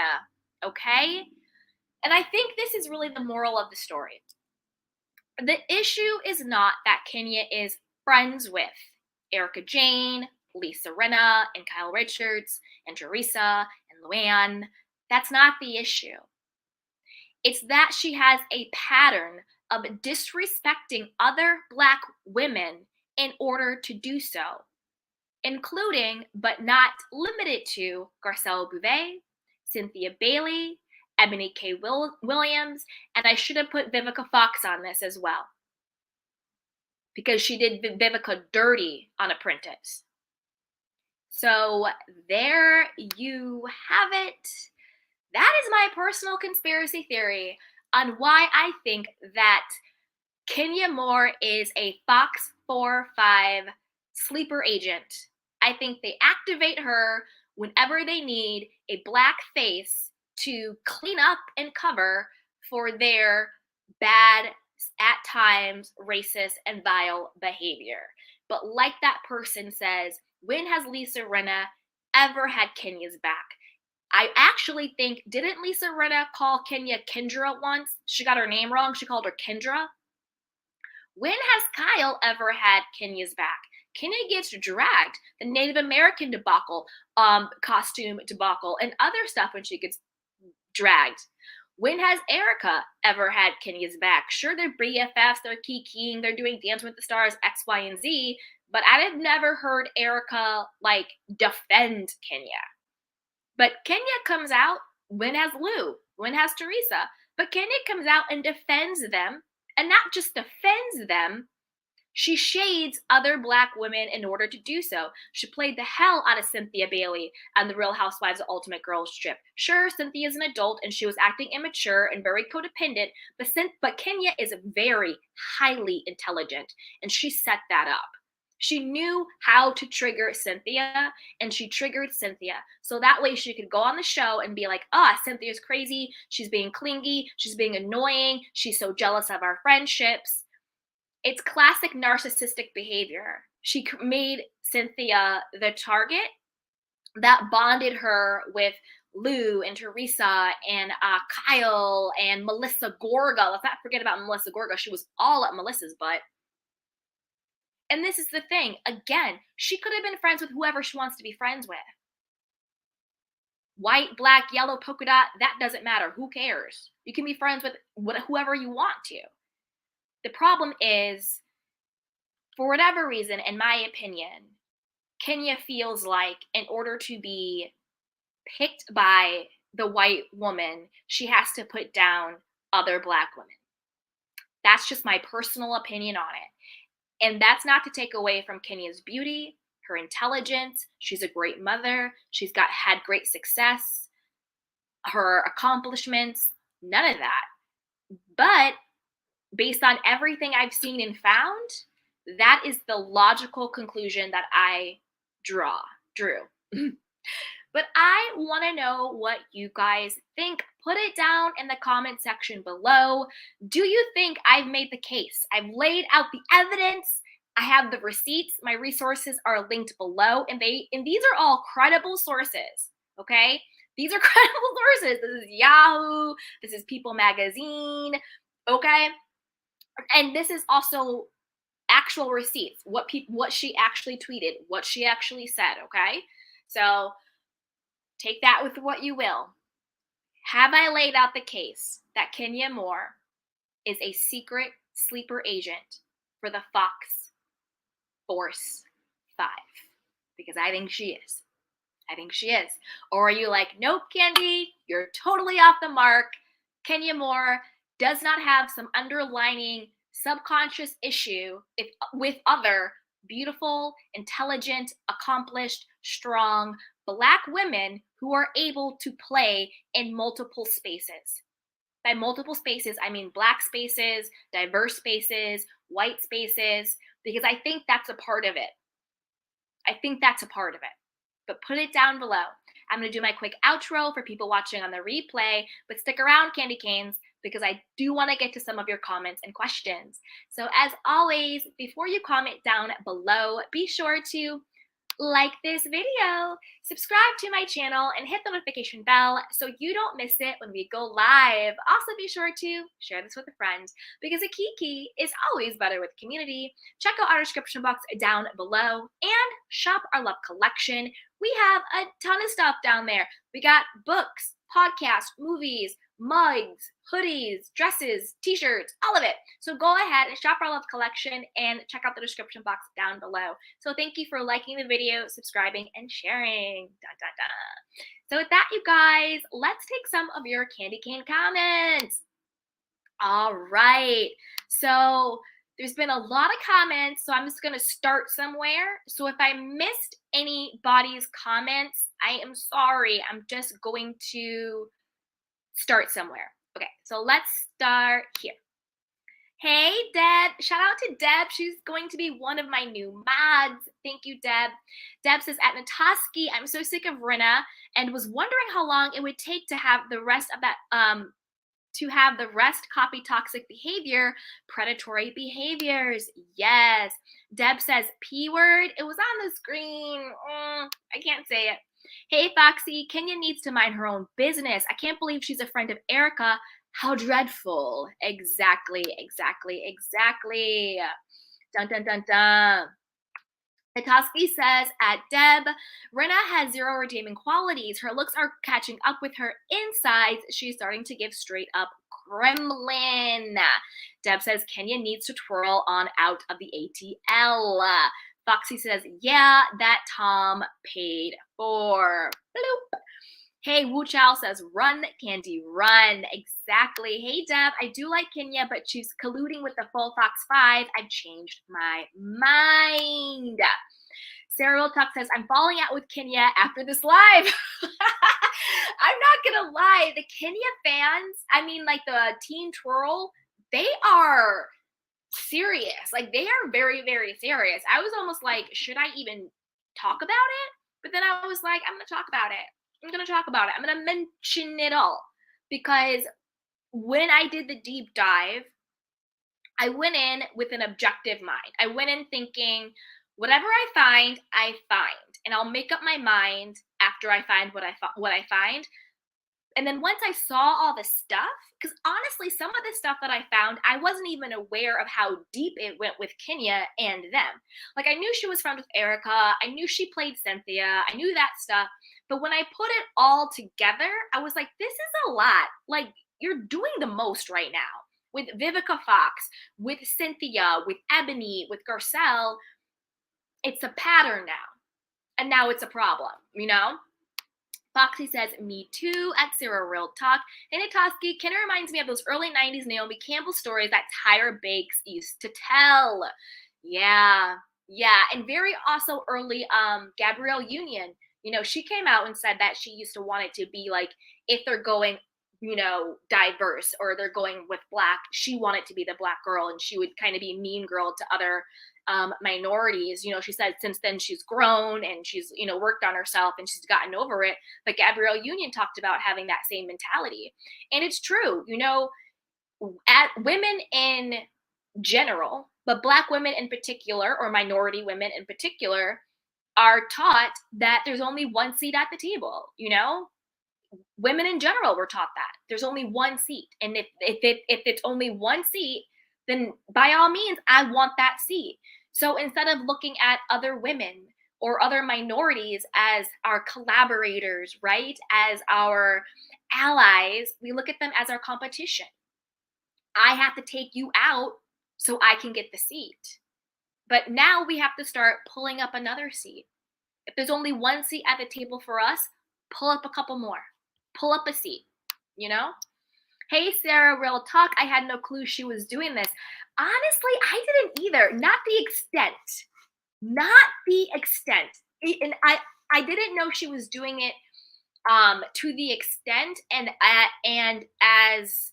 A: Okay? And I think this is really the moral of the story. The issue is not that Kenya is friends with Erika Jane, Lisa Rinna, and Kyle Richards, and Teresa, and Luann. That's not the issue. It's that she has a pattern of disrespecting other Black women in order to do so, including, but not limited to, Garcelle Beauvais, Cynthia Bailey, Ebony K. Williams, and I should have put Vivica Fox on this as well, because she did Vivica dirty on Apprentice. So there you have it. That is my personal conspiracy theory on why I think that Kenya Moore is a Fox 4-5 sleeper agent. I think they activate her whenever they need a Black face to clean up and cover for their bad, at times, racist and vile behavior. But like that person says, when has Lisa Rinna ever had Kenya's back? I actually think, didn't Lisa Rinna call Kenya Kendra once? She got her name wrong. She called her Kendra. When has Kyle ever had Kenya's back? Kenya gets dragged. The Native American debacle, costume debacle, and other stuff when she gets dragged. When has Erika ever had Kenya's back? Sure, they're BFFs, they're kikiing, they're doing Dance with the Stars, X, Y, and Z, but I've never heard Erika, like, defend Kenya. But Kenya comes out. When has Lou? When has Teresa? But Kenya comes out and defends them, and not just defends them, she shades other Black women in order to do so. She played the hell out of Cynthia Bailey on the Real Housewives of Ultimate Girls Trip. Sure, Cynthia's an adult and she was acting immature and very codependent, but Kenya is very highly intelligent, and she set that up. She knew how to trigger Cynthia, and she triggered Cynthia. So that way she could go on the show and be like, Cynthia's crazy. She's being clingy. She's being annoying. She's so jealous of our friendships. It's classic narcissistic behavior. She made Cynthia the target that bonded her with Lou and Teresa and Kyle and Melissa Gorga. Let's not forget about Melissa Gorga. She was all up Melissa's butt. And this is the thing. Again, she could have been friends with whoever she wants to be friends with. White, Black, yellow, polka dot, that doesn't matter. Who cares? You can be friends with whoever you want to. The problem is, for whatever reason, in my opinion, Kenya feels like in order to be picked by the white woman, she has to put down other Black women. That's just my personal opinion on it. And that's not to take away from Kenya's beauty, her intelligence. She's a great mother. She's had great success, her accomplishments, none of that. But based on everything I've seen and found, that is the logical conclusion that I drew. But I want to know what you guys think. Put it down in the comment section below. Do you think I've made the case? I've laid out the evidence. I have the receipts. My resources are linked below, and these are all credible sources, okay? These are credible sources. This is Yahoo. This is People Magazine, okay? And this is also actual receipts, what she actually tweeted, what she actually said, okay? So take that with what you will. Have I laid out the case that Kenya Moore is a secret sleeper agent for the Fox Force 5? Because I think she is. I think she is. Or are you like, nope, Candy, you're totally off the mark. Kenya Moore does not have some underlining subconscious issue with other beautiful, intelligent, accomplished, strong Black women who are able to play in multiple spaces. By multiple spaces, I mean Black spaces, diverse spaces, white spaces, because I think that's a part of it. I think that's a part of it. But put it down below. I'm going to do my quick outro for people watching on the replay, but stick around, Candy Canes, because I do want to get to some of your comments and questions. So as always, before you comment down below, be sure to like this video, subscribe to my channel, and hit the notification bell so you don't miss it when we go live. Also, be sure to share this with a friend because a kiki is always better with community. Check out our description box down below and shop our love collection. We have a ton of stuff down there. We got books, podcasts, movies, mugs, hoodies, dresses, t-shirts, all of it. So go ahead and shop our love collection and check out the description box down below. So thank you for liking the video, subscribing, and sharing. So with that, you guys, let's take some of your candy cane comments. All right. So there's been a lot of comments, so I'm just going to start somewhere. So if I missed anybody's comments, I am sorry. I'm just going to start somewhere. Okay, so let's start here. Hey, Deb. Shout out to Deb. She's going to be one of my new mods. Thank you, Deb. Deb says, at Natoski, I'm so sick of Rinna and was wondering how long it would take to have the rest of that, copy toxic behavior, predatory behaviors. Yes. Deb says, P word. It was on the screen. I can't say it. Hey, Foxy, Kenya needs to mind her own business. I can't believe she's a friend of Erika. How dreadful. Exactly. Dun, dun, dun, dun. Hitoski says, at Deb, Rinna has zero redeeming qualities. Her looks are catching up with her insides. She's starting to give straight up Kremlin. Deb says, Kenya needs to twirl on out of the ATL. Foxy says, yeah, that Tom paid for. Bloop. Hey, Wu Chow says, run, Candy, run. Exactly. Hey, Deb, I do like Kenya, but she's colluding with the full Fox 5. I've changed my mind. Sarah Will Tuck says, I'm falling out with Kenya after this live. I'm not going to lie. The Kenya fans, I mean, like the Teen Twirl, they are serious. Like, they are very, very serious. I was almost like, should I even talk about it? But then I was like, I'm going to talk about it. I'm going to talk about it. I'm going to mention it all. Because when I did the deep dive, I went in with an objective mind. I went in thinking, whatever I find. And I'll make up my mind after I find what I find. And then once I saw all the stuff, because honestly, some of the stuff that I found, I wasn't even aware of how deep it went with Kenya and them. Like, I knew she was friends with Erika. I knew she played Cynthia. I knew that stuff. But when I put it all together, I was like, this is a lot. Like, you're doing the most right now. with Vivica Fox, with Cynthia, with Ebony, with Garcelle. It's a pattern now. And now it's a problem, you know? Foxy says, me too, at Sarah Real Talk. And Itoski, Kenna reminds me of those early 90s Naomi Campbell stories that Tyra Banks used to tell. Yeah. And very also early Gabrielle Union. You know, she came out and said that she used to want it to be like, if they're going, you know, diverse or they're going with black, she wanted to be the black girl, and she would kind of be mean girl to other minorities. You know, she said since then she's grown and she's, you know, worked on herself and she's gotten over it. But Gabrielle Union talked about having that same mentality. And it's true, you know, at women in general, but black women in particular, or minority women in particular, are taught that there's only one seat at the table. You know, women in general were taught that there's only one seat, and if it's only one seat, then by all means I want that seat. So instead of looking at other women or other minorities as our collaborators, right, as our allies, we look at them as our competition. I have to take you out so I can get the seat. But now we have to start pulling up another seat. If there's only one seat at the table for us, pull up a couple more. Pull up a seat, you know? Hey, Sarah, Real Talk. I had no clue she was doing this. Honestly, I didn't either. Not the extent. And I didn't know she was doing it to the extent and as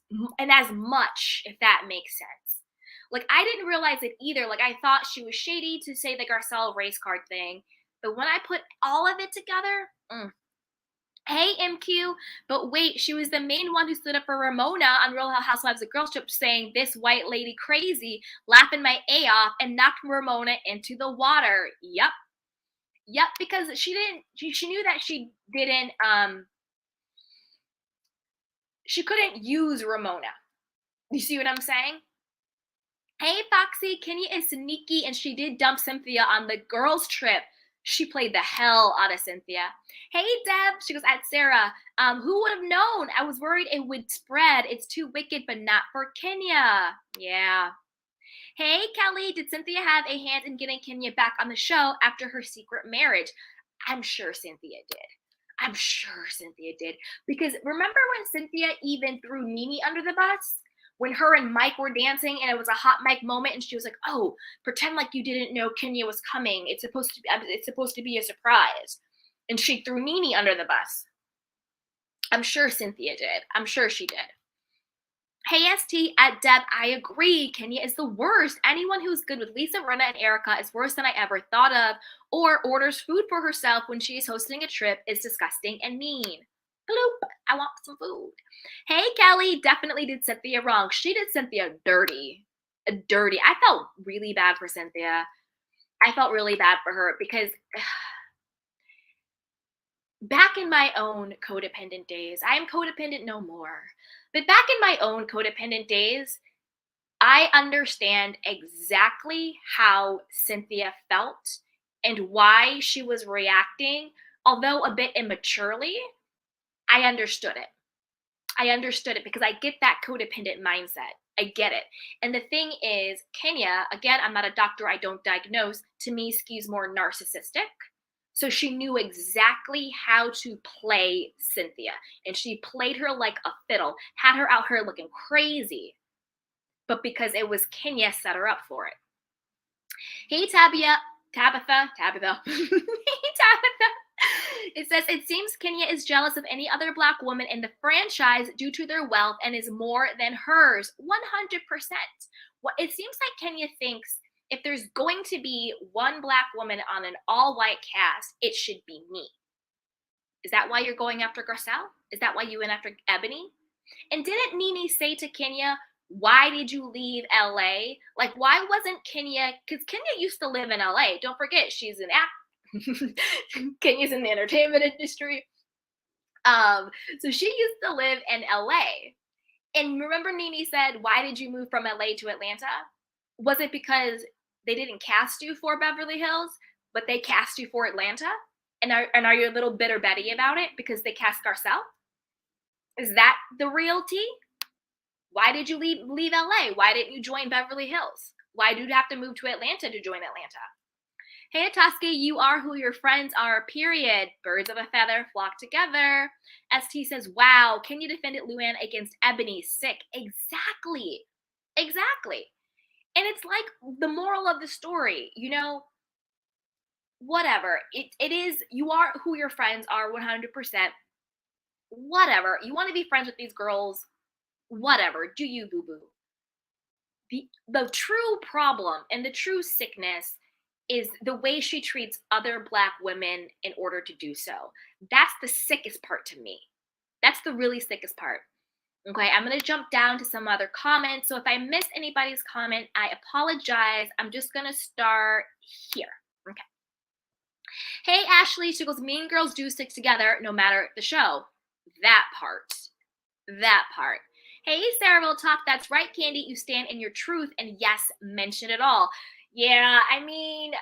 A: much, if that makes sense. Like, I didn't realize it either. Like, I thought she was shady to say the Garcelle race card thing, but when I put all of it together, Hey, MQ, but wait, she was the main one who stood up for Ramona on Real Housewives of Girls Trip, saying this white lady crazy, laughing my A off, and knocked Ramona into the water. Yep, because she knew that she couldn't use Ramona. You see what I'm saying? Hey, Foxy, Kenya is sneaky, and she did dump Cynthia on the girls trip. She played the hell out of Cynthia. Hey, Deb, she goes, at Sarah, who would have known? I was worried it would spread. It's too wicked, but not for Kenya. Yeah. Hey, Kelly, did Cynthia have a hand in getting Kenya back on the show after her secret marriage? I'm sure Cynthia did. Because remember when Cynthia even threw Nene under the bus? When her and Mike were dancing and it was a hot mic moment, and she was like, oh, pretend like you didn't know Kenya was coming. It's supposed to be a surprise. And she threw Nene under the bus. I'm sure Cynthia did. I'm sure she did. Hey, ST, at Deb, I agree. Kenya is the worst. Anyone who's good with Lisa, Rinna, and Erika is worse than I ever thought of, or orders food for herself when she is hosting a trip is disgusting and mean. Bloop, I want some food. Hey, Kelly, definitely did Cynthia wrong. She did Cynthia dirty. I felt really bad for Cynthia. I felt really bad for her because back in my own codependent days, I am codependent no more, but back in my own codependent days, I understand exactly how Cynthia felt and why she was reacting, although a bit immaturely. I understood it because I get that codependent mindset. I get it. And the thing is, Kenya, again, I'm not a doctor, I don't diagnose, to me skews more narcissistic. So she knew exactly how to play Cynthia. And she played her like a fiddle, had her out here looking crazy. But because it was Kenya set her up for it. Hey, Tabitha. Hey, Tabitha. It says, it seems Kenya is jealous of any other black woman in the franchise due to their wealth and is more than hers. 100%. It seems like Kenya thinks if there's going to be one black woman on an all-white cast, it should be me. Is that why you're going after Garcelle? Is that why you went after Ebony? And didn't Nene say to Kenya, why did you leave LA? Like, why wasn't Kenya, because Kenya used to live in LA. Don't forget, she's an actor. Kenya's in the entertainment industry. So she used to live in LA. And remember Nene said, why did you move from LA to Atlanta? Was it because they didn't cast you for Beverly Hills, but they cast you for Atlanta? And are you a little bitter Betty about it because they cast Garcelle? Is that the real tea? Why did you leave LA? Why didn't you join Beverly Hills? Why did you have to move to Atlanta to join Atlanta? Hey, Natasky, you are who your friends are, period. Birds of a feather flock together. ST says, wow, Kenya defended Luann against Ebony. Sick. Exactly. Exactly. And it's like the moral of the story, you know, whatever. It is, you are who your friends are 100%. Whatever. You want to be friends with these girls, whatever. Do you, boo-boo. The true problem and the true sickness is the way she treats other Black women in order to do so. That's the sickest part to me. That's the really sickest part. Okay, I'm going to jump down to some other comments. So if I missed anybody's comment, I apologize. I'm just going to start here. Okay. Hey, Ashley, she goes, mean girls do stick together no matter the show. That part. That part. Hey, Sarahville Talk, that's right, Candy. You stand in your truth, and yes, mention it all. Yeah, I mean,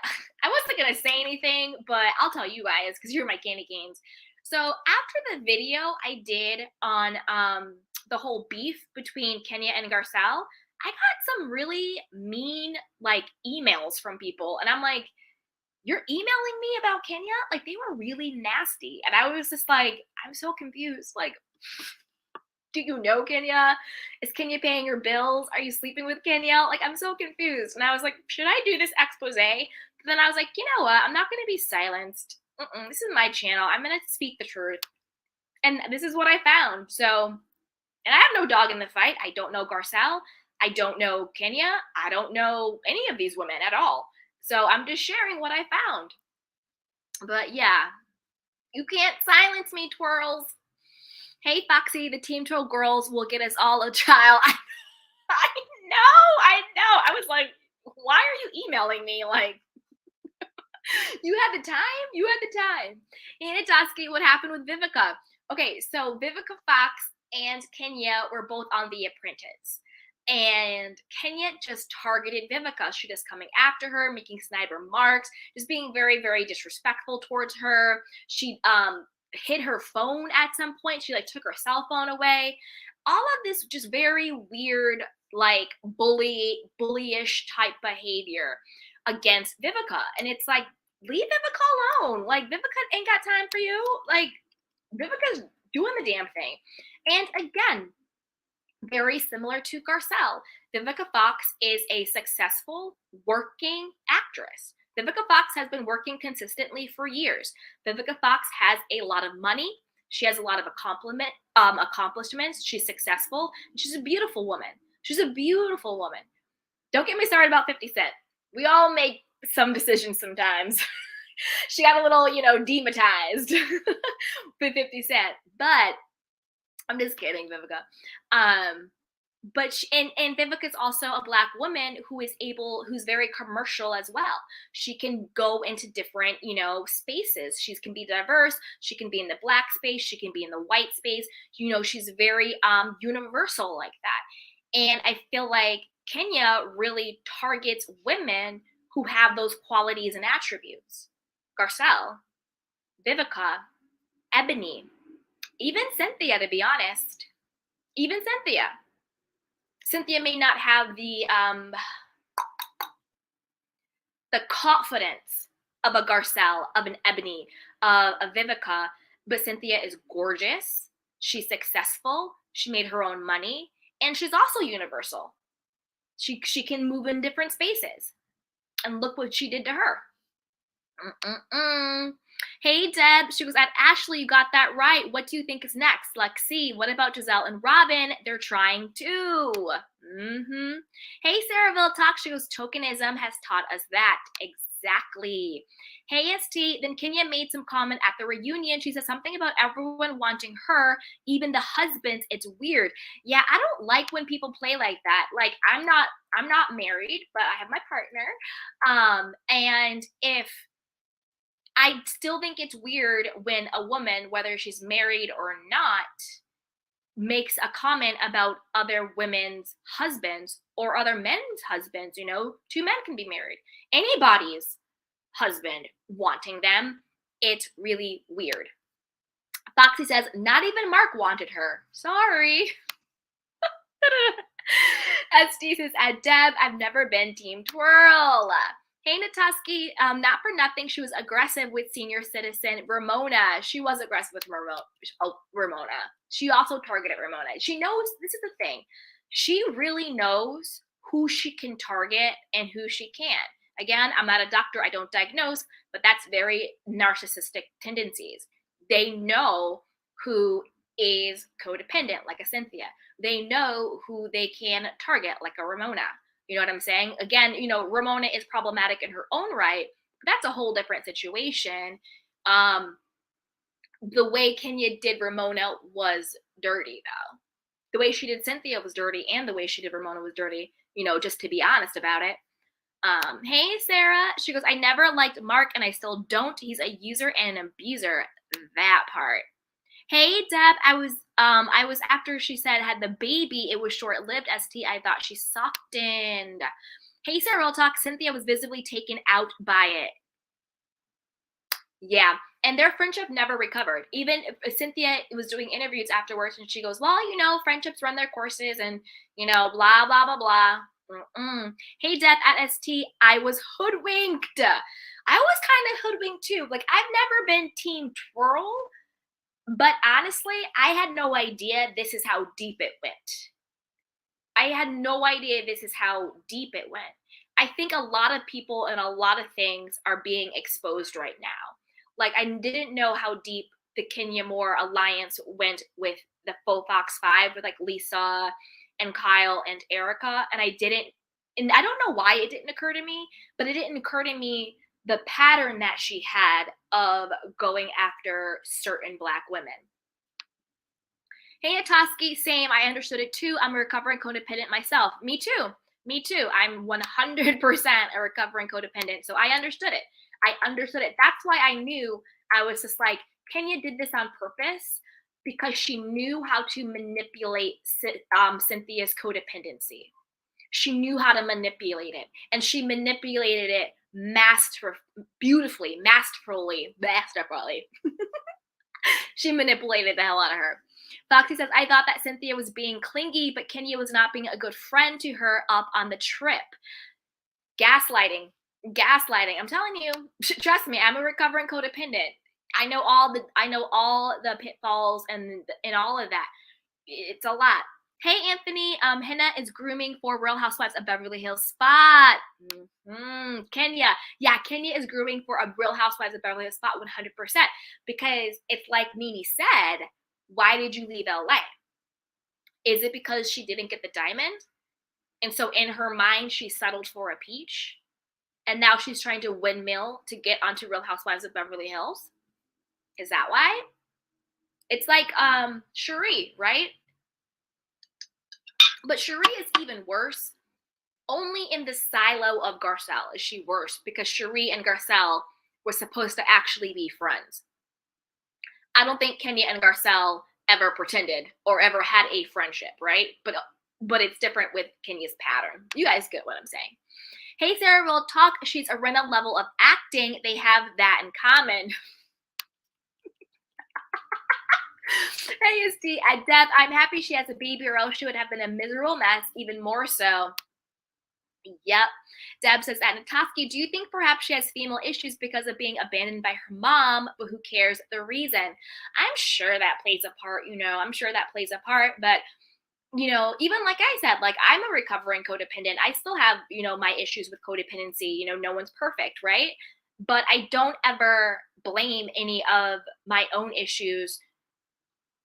A: I wasn't going to say anything, but I'll tell you guys because you're my candy canes. So after the video I did on the whole beef between Kenya and Garcelle, I got some really mean, like, emails from people. And I'm like, you're emailing me about Kenya? Like, they were really nasty. And I was just like, I'm so confused. Like, do you know Kenya? Is Kenya paying your bills? Are you sleeping with Kenya? Like, I'm so confused. And I was like, should I do this expose? But then I was like, you know what? I'm not going to be silenced. This is my channel. I'm going to speak the truth. And this is what I found. So, and I have no dog in the fight. I don't know Garcelle. I don't know Kenya. I don't know any of these women at all. So I'm just sharing what I found. But yeah, you can't silence me, twirls. Hey, Foxy, the Team Troll girls will get us all a child. I know. I was like, why are you emailing me? Like, you had the time. And Itaski, what happened with Vivica? Okay, so Vivica Fox and Kenya were both on The Apprentice. And Kenya just targeted Vivica. She just coming after her, making snide remarks, just being very, very disrespectful towards her. She hid her phone at some point. She like took her cell phone away. All of this just very weird, like bullyish type behavior against Vivica. And it's like, leave Vivica alone. Like, Vivica ain't got time for you. Like, Vivica's doing the damn thing. And again, very similar to Garcelle, Vivica Fox is a successful working actress. Vivica Fox has been working consistently for years. Vivica Fox has a lot of money. She has a lot of accomplishments. She's successful. She's a beautiful woman. Don't get me started about 50 Cent. We all make some decisions sometimes. She got a little, demonetized with 50 Cent. But I'm just kidding, Vivica. But and Vivica's also a Black woman who's very commercial as well. She can go into different, spaces. She can be diverse. She can be in the Black space. She can be in the white space. She's very universal like that. And I feel like Kenya really targets women who have those qualities and attributes. Garcelle, Vivica, Ebony, even Cynthia, to be honest. Even Cynthia. Cynthia may not have the confidence of a Garcelle, of an Ebony, of a Vivica, but Cynthia is gorgeous. She's successful. She made her own money, and she's also universal. She can move in different spaces, and look what she did to her. Hey, Deb. She goes, at Ashley, you got that right. What do you think is next? Lexi, what about Giselle and Robin? They're trying too. Hey, Sarahville Talk. She goes, tokenism has taught us that. Exactly. Hey, ST. Then Kenya made some comment at the reunion. She said something about everyone wanting her, even the husbands. It's weird. Yeah, I don't like when people play like that. Like, I'm not married, but I have my partner. And if I still think it's weird when a woman, whether she's married or not, makes a comment about other women's husbands or other men's husbands. Two men can be married. Anybody's husband wanting them, it's really weird. Foxy says, not even Mark wanted her. Sorry. SD says, at Deb, I've never been team twirl. Hey, Nataski, not for nothing, she was aggressive with senior citizen Ramona. She was aggressive with Ramona. She also targeted Ramona. She knows, this is the thing, she really knows who she can target and who she can't. Again, I'm not a doctor, I don't diagnose, but that's very narcissistic tendencies. They know who is codependent, like a Cynthia. They know who they can target, like a Ramona. You know what I'm saying? Again, Ramona is problematic in her own right, but that's a whole different situation. The way Kenya did Ramona was dirty, though. The way she did Cynthia was dirty, and the way she did Ramona was dirty, just to be honest about it. Hey, Sarah. She goes, I never liked Mark, and I still don't. He's a user and an abuser. That part. Hey, Deb. I was after she said had the baby, it was short-lived, ST. I thought she softened. Hey, Sarah, real talk. Cynthia was visibly taken out by it. Yeah. And their friendship never recovered. Even if Cynthia was doing interviews afterwards, and she goes, well, friendships run their courses, and, blah, blah, blah, blah. Hey, Deb at ST, I was hoodwinked. I was kind of hoodwinked too. Like, I've never been team twirl, but honestly, I had no idea this is how deep it went. I had no idea this is how deep it went. I think a lot of people and a lot of things are being exposed right now. Like, I didn't know how deep the Kenya Moore alliance went with the Faux Fox 5 with like Lisa and Kyle and Erika. And I don't know why it didn't occur to me, but it didn't occur to me the pattern that she had of going after certain Black women. Hey, Atoski, same. I understood it too. I'm a recovering codependent myself. Me too. I'm 100% a recovering codependent. So I understood it. That's why I knew. I was just like, Kenya did this on purpose because she knew how to manipulate Cynthia's codependency. She knew how to manipulate it, and she manipulated it masterfully. She manipulated the hell out of her. Foxy says, I thought that Cynthia was being clingy, but Kenya was not being a good friend to her up on the trip. Gaslighting. I'm telling you, trust me, I'm a recovering codependent. I know all the pitfalls and all of that. It's a lot. Hey, Anthony. Henna is grooming for Real Housewives of Beverly Hills spot. Kenya. Yeah, Kenya is grooming for a Real Housewives of Beverly Hills spot 100%. Because it's like Nene said, why did you leave LA? Is it because she didn't get the diamond? And so in her mind, she settled for a peach? And now she's trying to windmill to get onto Real Housewives of Beverly Hills? Is that why? It's like Cherie, right? But Cherie is even worse. Only in the silo of Garcelle is she worse, because Cherie and Garcelle were supposed to actually be friends. I don't think Kenya and Garcelle ever pretended or ever had a friendship, right? But it's different with Kenya's pattern. You guys get what I'm saying. Hey, Sarah, real talk. She's a Rinna level of acting. They have that in common. Hey, Steve, at Deb, I'm happy she has a baby, or else she would have been a miserable mess, even more so. Yep. Deb says, at Nataski, do you think perhaps she has female issues because of being abandoned by her mom, but who cares the reason? I'm sure that plays a part, but even like I said, like, I'm a recovering codependent. I still have, my issues with codependency. No one's perfect, right? But I don't ever blame any of my own issues.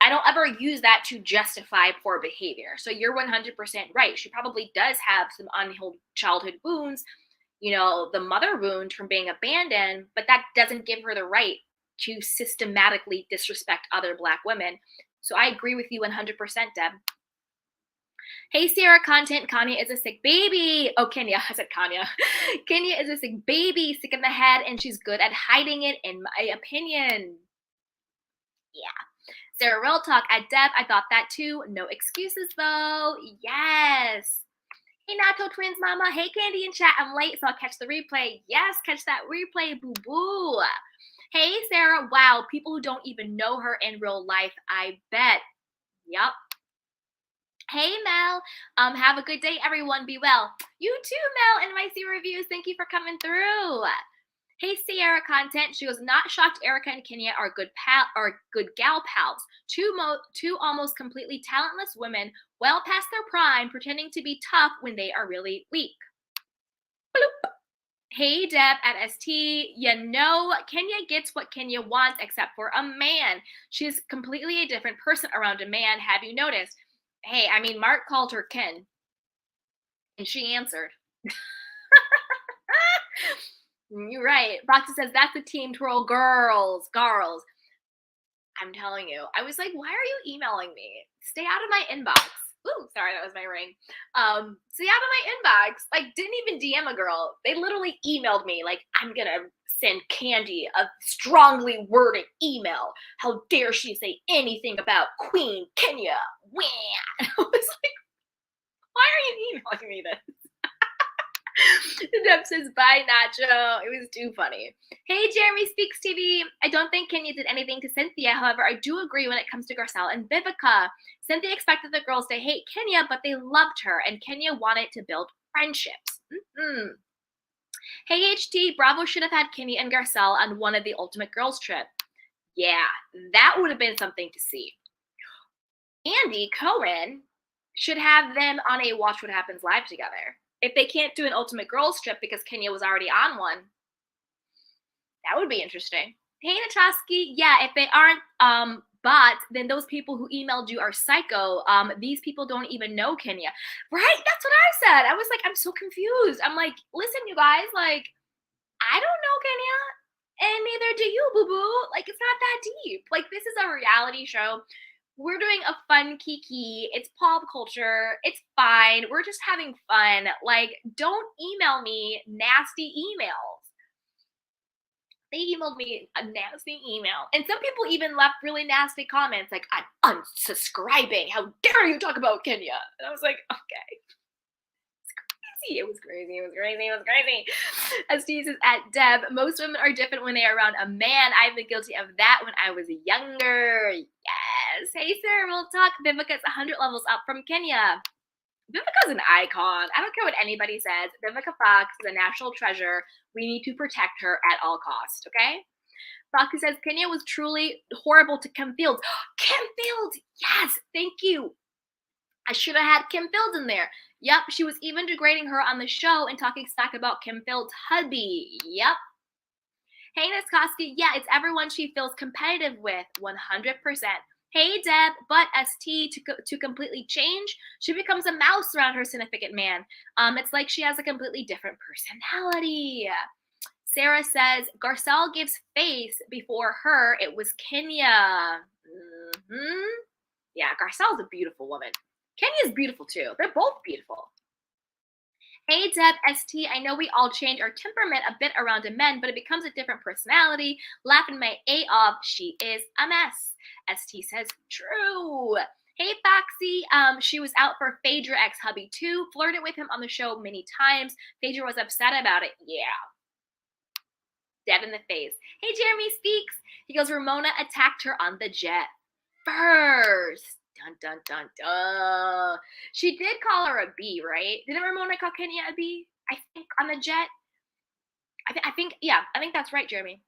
A: I don't ever use that to justify poor behavior. So you're 100% right. She probably does have some unhealed childhood wounds, the mother wound from being abandoned, but that doesn't give her the right to systematically disrespect other Black women. So I agree with you 100%, Deb. Hey, Sierra content. Kanye is a sick baby. Oh, Kenya. I said Kanya. Kenya is a sick baby, sick in the head, and she's good at hiding it, in my opinion. Yeah. Sarah, real talk. At Deb, I thought that too. No excuses, though. Yes. Hey, Nato Twins Mama. Hey, Candy in chat. I'm late, so I'll catch the replay. Yes, catch that replay. Boo-boo. Hey, Sarah. Wow, people who don't even know her in real life, I bet. Yep. Hey Mel, have a good day, everyone. Be well. You too, Mel. NYC reviews. Thank you for coming through. Hey Sierra content. She goes, not shocked. Erika and Kenya are good gal pals. Two almost completely talentless women, well past their prime, pretending to be tough when they are really weak. Bloop. Hey Deb at ST, Kenya gets what Kenya wants except for a man. She's completely a different person around a man. Have you noticed? Hey, I mean, Mark called her Ken, and she answered. You're right. Roxy says, that's the team twirl girls. Girls. I'm telling you. I was like, why are you emailing me? Stay out of my inbox. Ooh, sorry, that was my ring. Stay out of my inbox. Like, didn't even DM a girl. They literally emailed me, like, I'm gonna send Candy a strongly worded email. How dare she say anything about Queen Kenya? Wah! And I was like, why are you emailing me this? Deb says, bye, Nacho. It was too funny. Hey, Jeremy Speaks TV. I don't think Kenya did anything to Cynthia. However, I do agree when it comes to Garcelle and Vivica. Cynthia expected the girls to hate Kenya, but they loved her, and Kenya wanted to build friendships. Hey, HT. Bravo should have had Kenya and Garcelle on one of the Ultimate Girls trip. Yeah, that would have been something to see. Andy Cohen should have them on a Watch What Happens Live together. If they can't do an Ultimate Girls trip because Kenya was already on one, that would be interesting. Hey, Natasky, yeah, if they aren't bots, then those people who emailed you are psycho. These people don't even know Kenya. Right? That's what I said. I was like, I'm so confused. I'm like, listen, you guys, like, I don't know Kenya, and neither do you, boo-boo. Like, it's not that deep. Like, this is a reality show. We're doing a fun kiki. It's pop culture. It's fine. We're just having fun. Like, don't email me nasty emails. They emailed me a nasty email. And some people even left really nasty comments like, I'm unsubscribing. How dare you talk about Kenya? And I was like, okay. It was crazy. It was crazy. It was crazy. As Jesus at Deb, most women are different when they are around a man. I've been guilty of that when I was younger. Yes. Hey, sir, we'll talk. Vivica's 100 levels up from Kenya. Vivica's an icon. I don't care what anybody says. Vivica Fox is a national treasure. We need to protect her at all costs, okay? Foxy says, Kenya was truly horrible to Kim Fields. Kim Fields! Yes, thank you. I should have had Kim Fields in there. Yep, she was even degrading her on the show and talking smack about Kim Fields' hubby. Yep. Hey, Niskoski, yeah, it's everyone she feels competitive with, 100%. Hey, Deb, but ST to completely change, she becomes a mouse around her significant man. It's like she has a completely different personality. Sarah says, Garcelle gives face. Before her, it was Kenya. Yeah, Garcelle's a beautiful woman. Kenya's beautiful too. They're both beautiful. Hey Deb, ST, I know we all change our temperament a bit around a men, but it becomes a different personality. Laughing my A off, she is a mess. ST says, true. Hey Foxy, she was out for Phaedra ex-hubby too. Flirted with him on the show many times. Phaedra was upset about it. Yeah. Dead in the face. Hey Jeremy Speaks. He goes, Ramona attacked her on the jet first. Dun, dun, dun, dun. She did call her a B, right? Didn't Ramona call Kenya a B? I think on the jet. I think that's right, Jeremy.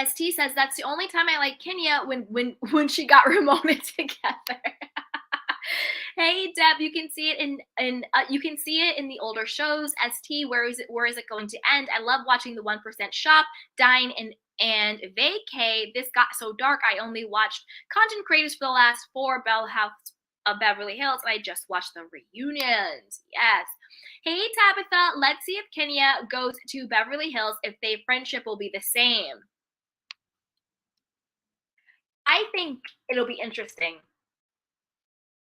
A: ST says that's the only time I like Kenya when she got Ramona together. Hey Deb, you can see it in the older shows. ST, where is it going to end? I love watching the 1% shop, dine and vacay. This got so dark. I only watched content creators for the last 4 Bell House of Beverly Hills, and I just watched the reunions. Yes. Hey Tabitha, let's see if Kenya goes to Beverly Hills if their friendship will be the same. I think it'll be interesting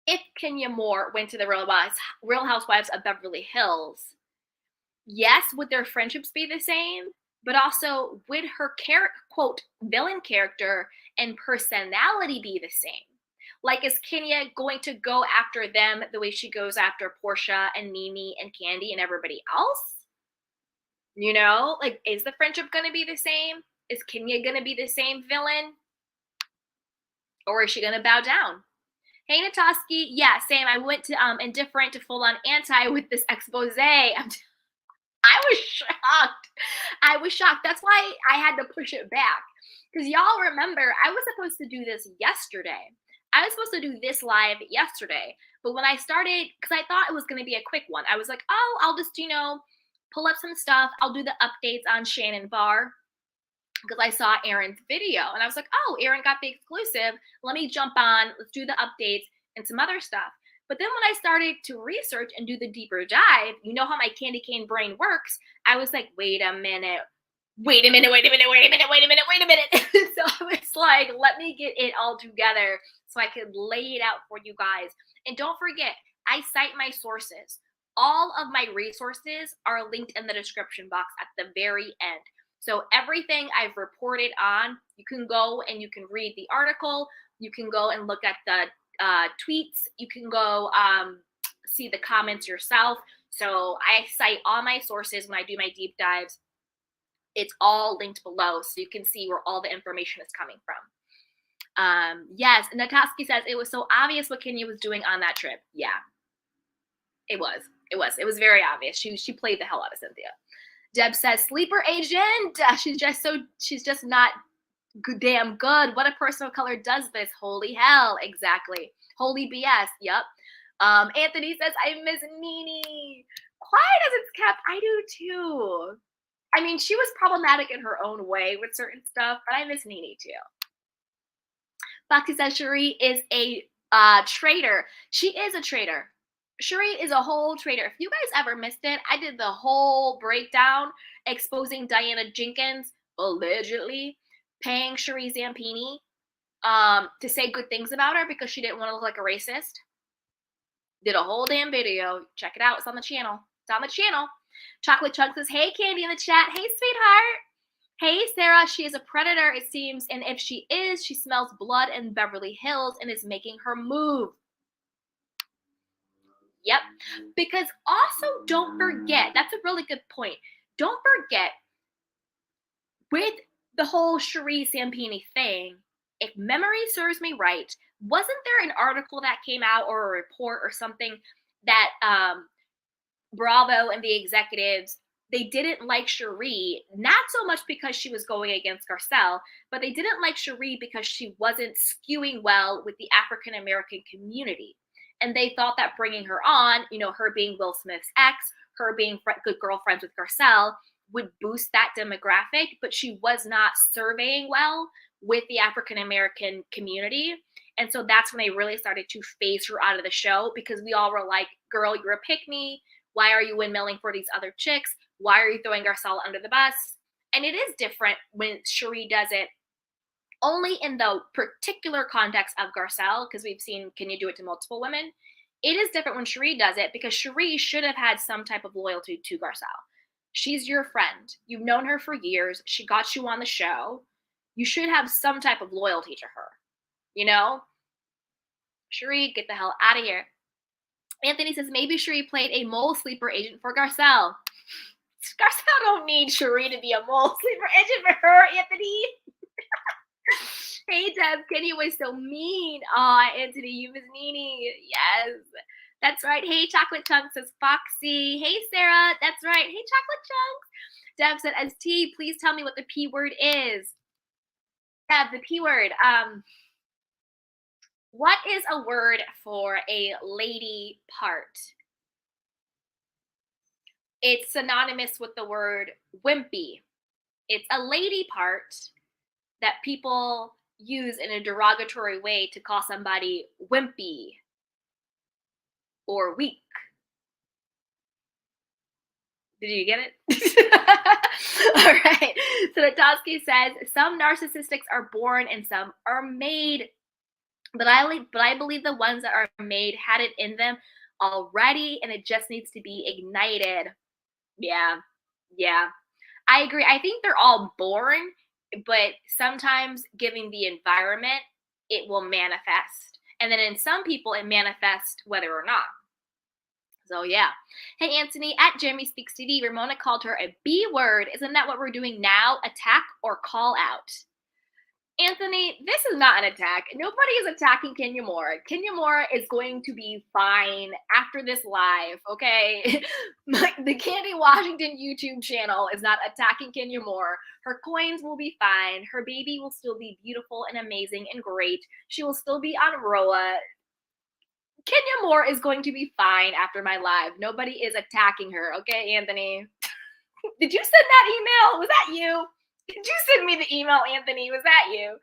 A: if Kenya Moore went to the Real Housewives of Beverly Hills. Yes, would their friendships be the same? But also, would her quote, villain character and personality be the same? Like, is Kenya going to go after them the way she goes after Portia and Mimi and Candy and everybody else? You know, like, is the friendship going to be the same? Is Kenya going to be the same villain? Or is she going to bow down? Hey, Natoski. Yeah, same. I went to indifferent to full on anti with this expose. I was shocked. I was shocked. That's why I had to push it back. Because y'all remember, I was supposed to do this yesterday. I was supposed to do this live yesterday. But when I started, because I thought it was going to be a quick one, I was like, oh, I'll just, pull up some stuff. I'll do the updates on Shannon Barr because I saw Erin's video. And I was like, oh, Erin got the exclusive. Let me jump on. Let's do the updates and some other stuff. But then when I started to research and do the deeper dive, you know how my candy cane brain works. I was like, wait a minute. So I was like, let me get it all together so I could lay it out for you guys. And don't forget, I cite my sources. All of my resources are linked in the description box at the very end. So everything I've reported on, you can go and you can read the article. You can go and look at the tweets. You can go see the comments yourself. So I cite all my sources when I do my deep dives. It's all linked below, so you can see where all the information is coming from. Yes, Nataski says it was so obvious what Kenya was doing on that trip. Yeah, it was. It was very obvious. She played the hell out of Cynthia. Deb says sleeper agent. She's just not damn good. What a person of color does this? Holy hell. Exactly. Holy BS. Yep. Anthony says, I miss Nene. Quiet as it's kept. I do too. I mean, she was problematic in her own way with certain stuff, but I miss Nene too. Foxy says Cherie is a traitor. She is a traitor. Cherie is a whole traitor. If you guys ever missed it, I did the whole breakdown exposing Diana Jenkins allegedly paying Cherie Zampini to say good things about her because she didn't want to look like a racist. Did a whole damn video. Check it out. It's on the channel. Chocolate Chunk says, hey, Candy in the chat. Hey, sweetheart. Hey, Sarah. She is a predator, it seems. And if she is, she smells blood in Beverly Hills and is making her move. Yep. Because also don't forget, that's a really good point. Don't forget, with the whole Cherie Zampini thing, if memory serves me right, wasn't there an article that came out or a report or something that Bravo and the executives, they didn't like Cherie, not so much because she was going against Garcelle, but they didn't like Cherie because she wasn't skewing well with the African-American community. And they thought that bringing her on, her being Will Smith's ex, her being good girlfriends with Garcelle, would boost that demographic, but she was not surveying well with the African-American community. And so that's when they really started to phase her out of the show because we all were like, girl, you're a pick-me. Why are you windmilling for these other chicks? Why are you throwing Garcelle under the bus? And it is different when Cherie does it only in the particular context of Garcelle, because we've seen, can you do it to multiple women? It is different when Cherie does it because Cherie should have had some type of loyalty to Garcelle. She's your friend. You've known her for years. She got you on the show. You should have some type of loyalty to her. Cherie, get the hell out of here. Anthony says maybe Cherie played a mole sleeper agent for Garcelle. Garcelle don't need Cherie to be a mole sleeper agent for her, Anthony. Hey, Deb, Kenny was so mean. Aw, Anthony, you miss Nene. Yes, that's right. Hey, Chocolate Chunks says Foxy. Hey, Sarah, that's right. Hey, Chocolate Chunks. Deb said, as T, please tell me what the P word is. Deb, the P word. What is a word for a lady part? It's synonymous with the word wimpy. It's a lady part that people use in a derogatory way to call somebody wimpy or weak. Did you get it? All right. So Natoski says, some narcissistics are born and some are made. But I believe the ones that are made had it in them already, and it just needs to be ignited. Yeah. I agree. I think they're all born, but sometimes given the environment, it will manifest. And then in some people, it manifests whether or not. So yeah. Hey, Anthony, at Jeremy Speaks TV, Ramona called her a B word. Isn't that what we're doing now? Attack or call out? Anthony, this is not an attack. Nobody is attacking Kenya Moore. Kenya Moore is going to be fine after this live, okay? The Candy Washington YouTube channel is not attacking Kenya Moore. Her coins will be fine. Her baby will still be beautiful and amazing and great. She will still be on rhoa. Kenya Moore is going to be fine after my live. Nobody is attacking her, okay, Anthony? Did you send that email? Was that you? Did you send me the email, Anthony? Was that you?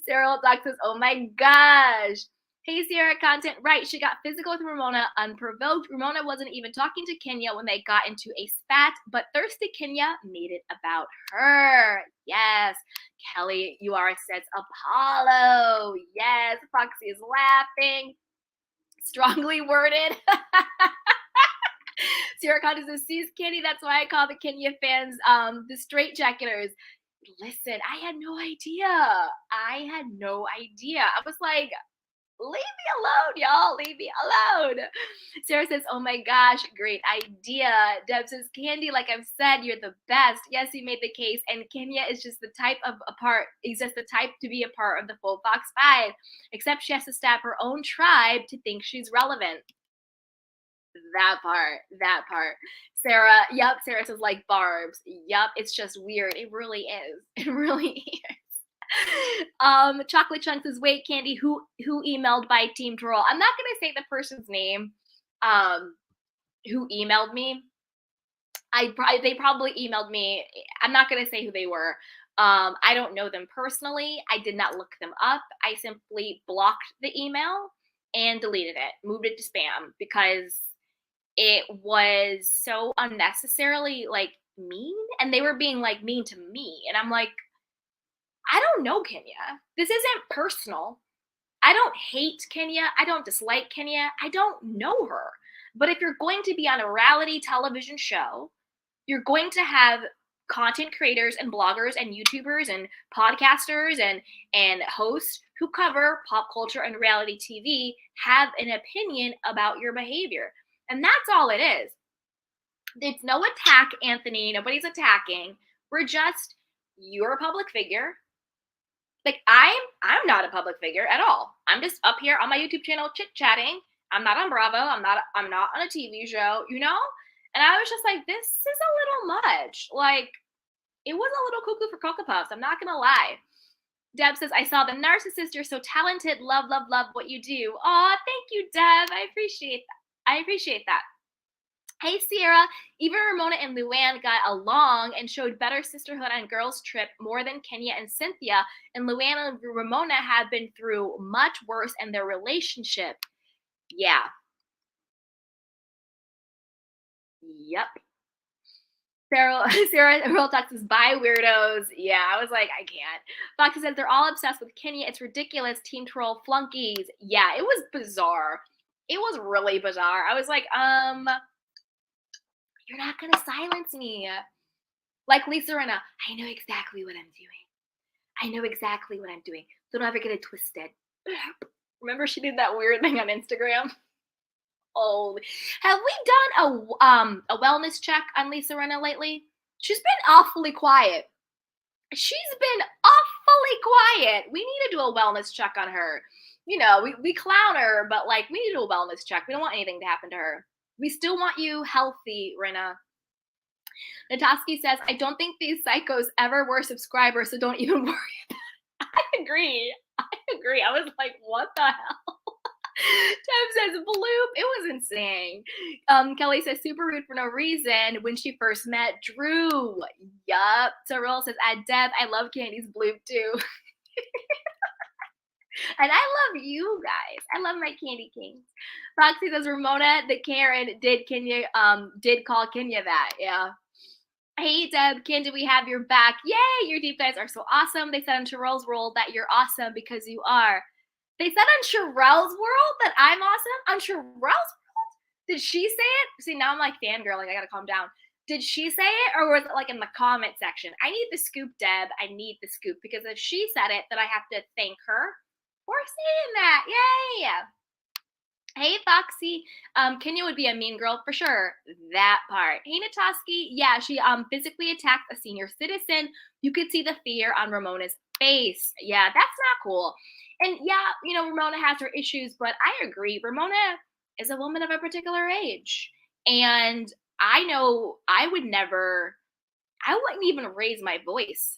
A: Sarah Duck says, oh my gosh. Hey, Sierra Content. Right, she got physical with Ramona unprovoked. Ramona wasn't even talking to Kenya when they got into a spat, but thirsty Kenya made it about her. Yes. Kelly UR says, Apollo. Yes. Foxy is laughing. Strongly worded. Sierra Content says, sees Candy, that's why I call the Kenya fans the straitjacketers. Listen, I had no idea. I was like, leave me alone, y'all. Leave me alone. Sarah says, oh my gosh, great idea. Deb says, Candy, like I've said, you're the best. Yes, you made the case. And Kenya is just the type to be a part of the full Fox 5. Except she has to stab her own tribe to think she's relevant. That part. Sarah, yep, Sarah says like barbs. Yep, it's just weird. It really is. It really is. Chocolate Chunks says, wait, Candy, who emailed by Team Troll? I'm not gonna say the person's name who emailed me. They probably emailed me. I'm not gonna say who they were. I don't know them personally. I did not look them up. I simply blocked the email and deleted it, moved it to spam because it was so unnecessarily like mean, and they were being like mean to me, and I'm like, I don't know Kenya. This isn't personal. I don't hate Kenya. I don't dislike Kenya. I don't know her. But if you're going to be on a reality television show, you're going to have content creators and bloggers and YouTubers and podcasters and hosts who cover pop culture and reality TV have an opinion about your behavior. And that's all it is. It's no attack, Anthony. Nobody's attacking. You're a public figure. Like I'm not a public figure at all. I'm just up here on my YouTube channel chit-chatting. I'm not on Bravo. I'm not on a TV show, you know? And I was just like, this is a little much. Like, it was a little cuckoo for Cocoa Puffs. I'm not gonna lie. Deb says, I saw the narcissist. You're so talented. Love what you do. Aw, thank you, Deb. I appreciate that. Hey, Sierra, even Ramona and Luann got along and showed better sisterhood on Girls Trip more than Kenya and Cynthia. And Luann and Ramona have been through much worse in their relationship. Yeah. Yep. Sarah Real Talk says, bye, weirdos. Yeah, I was like, I can't. Foxy says, they're all obsessed with Kenya. It's ridiculous. Team Troll flunkies. Yeah, it was bizarre. It was really bizarre. I was like, you're not going to silence me. Like Lisa Rinna, I know exactly what I'm doing. So don't ever get it twisted. Remember she did that weird thing on Instagram? Oh, have we done a wellness check on Lisa Rinna lately? She's been awfully quiet. We need to do a wellness check on her. You know, we clown her, but like we need to do a wellness check. We don't want anything to happen to her. We still want you healthy, Rinna. Nataski says, I don't think these psychos ever were subscribers, so don't even worry about it. I agree. I was like, what the hell? Deb says, bloop. It was insane. Kelly says, super rude for no reason when she first met Drew. Yup. Terrell says, Deb, I love Candy's bloop too. And I love you guys. I love my candy kings. Foxy says, Ramona, the Karen, did call Kenya that. Yeah. Hey, Deb, Candy, we have your back. Yay, your deep dives are so awesome. They said on Terrell's World that you're awesome because you are. They said on Sherelle's World that I'm awesome? On Sherelle's World? Did she say it? See, now I'm like fangirling. I gotta calm down. Did she say it, or was it like in the comment section? I need the scoop, Deb. I need the scoop, because if she said it, then I have to thank her for saying that. Yay! Hey, Foxy. Kenya would be a mean girl for sure. That part. Hey, Natoski. Yeah, she physically attacked a senior citizen. You could see the fear on Ramona's face. Yeah, that's not cool. And yeah, you know, Ramona has her issues, but I agree. Ramona is a woman of a particular age. And I know I wouldn't even raise my voice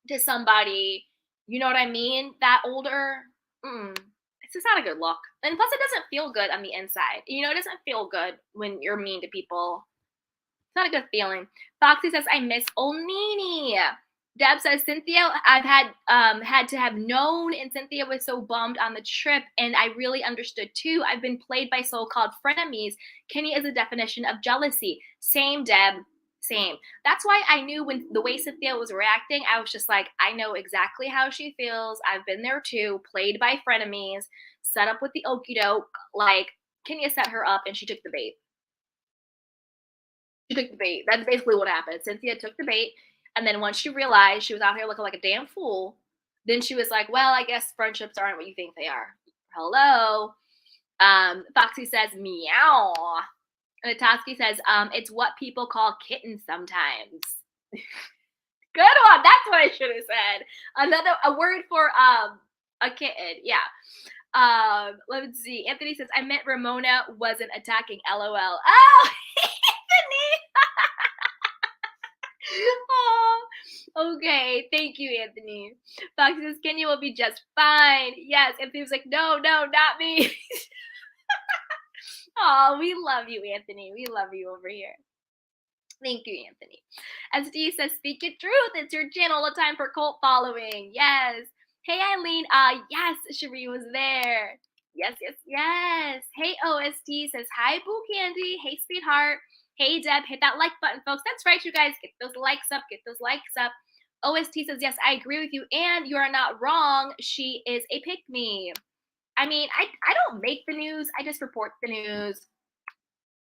A: to somebody, you know what I mean, that older. It's just not a good look. And plus, it doesn't feel good on the inside. You know, it doesn't feel good when you're mean to people. It's not a good feeling. Foxy says, I miss old Nene. Deb says, Cynthia, I've had to have known, and Cynthia was so bummed on the trip, and I really understood too. I've been played by so-called frenemies. Kenny is a definition of jealousy. Same, Deb. Same. That's why I knew when the way Cynthia was reacting, I was just like, I know exactly how she feels. I've been there too, played by frenemies, set up with the okie doke. Like, Kenya set her up and she took the bait. She took the bait. That's basically what happened. Cynthia took the bait. And then once she realized she was out here looking like a damn fool, then she was like, well, I guess friendships aren't what you think they are. Hello. Foxy says, meow. And Natosky says, it's what people call kittens sometimes. Good one. That's what I should have said. A word for a kitten. Yeah. Let's see. Anthony says, I meant Ramona wasn't attacking. LOL. Oh, Anthony. Oh, okay. Thank you, Anthony. Foxy says, Kenya will be just fine. Yes. Anthony was like, no, not me. Oh, we love you, Anthony. We love you over here. Thank you, Anthony. And Steve says, speak your truth. It's your channel. No time for cult following. Yes. Hey, Eileen. Yes, Cherie was there. Yes. Hey, OST says, hi, Boo Candy. Hey, sweetheart. Hey, Deb. Hit that like button, folks. That's right, you guys. Get those likes up. OST says, yes, I agree with you. And you are not wrong. She is a pick-me. I mean, I don't make the news. I just report the news.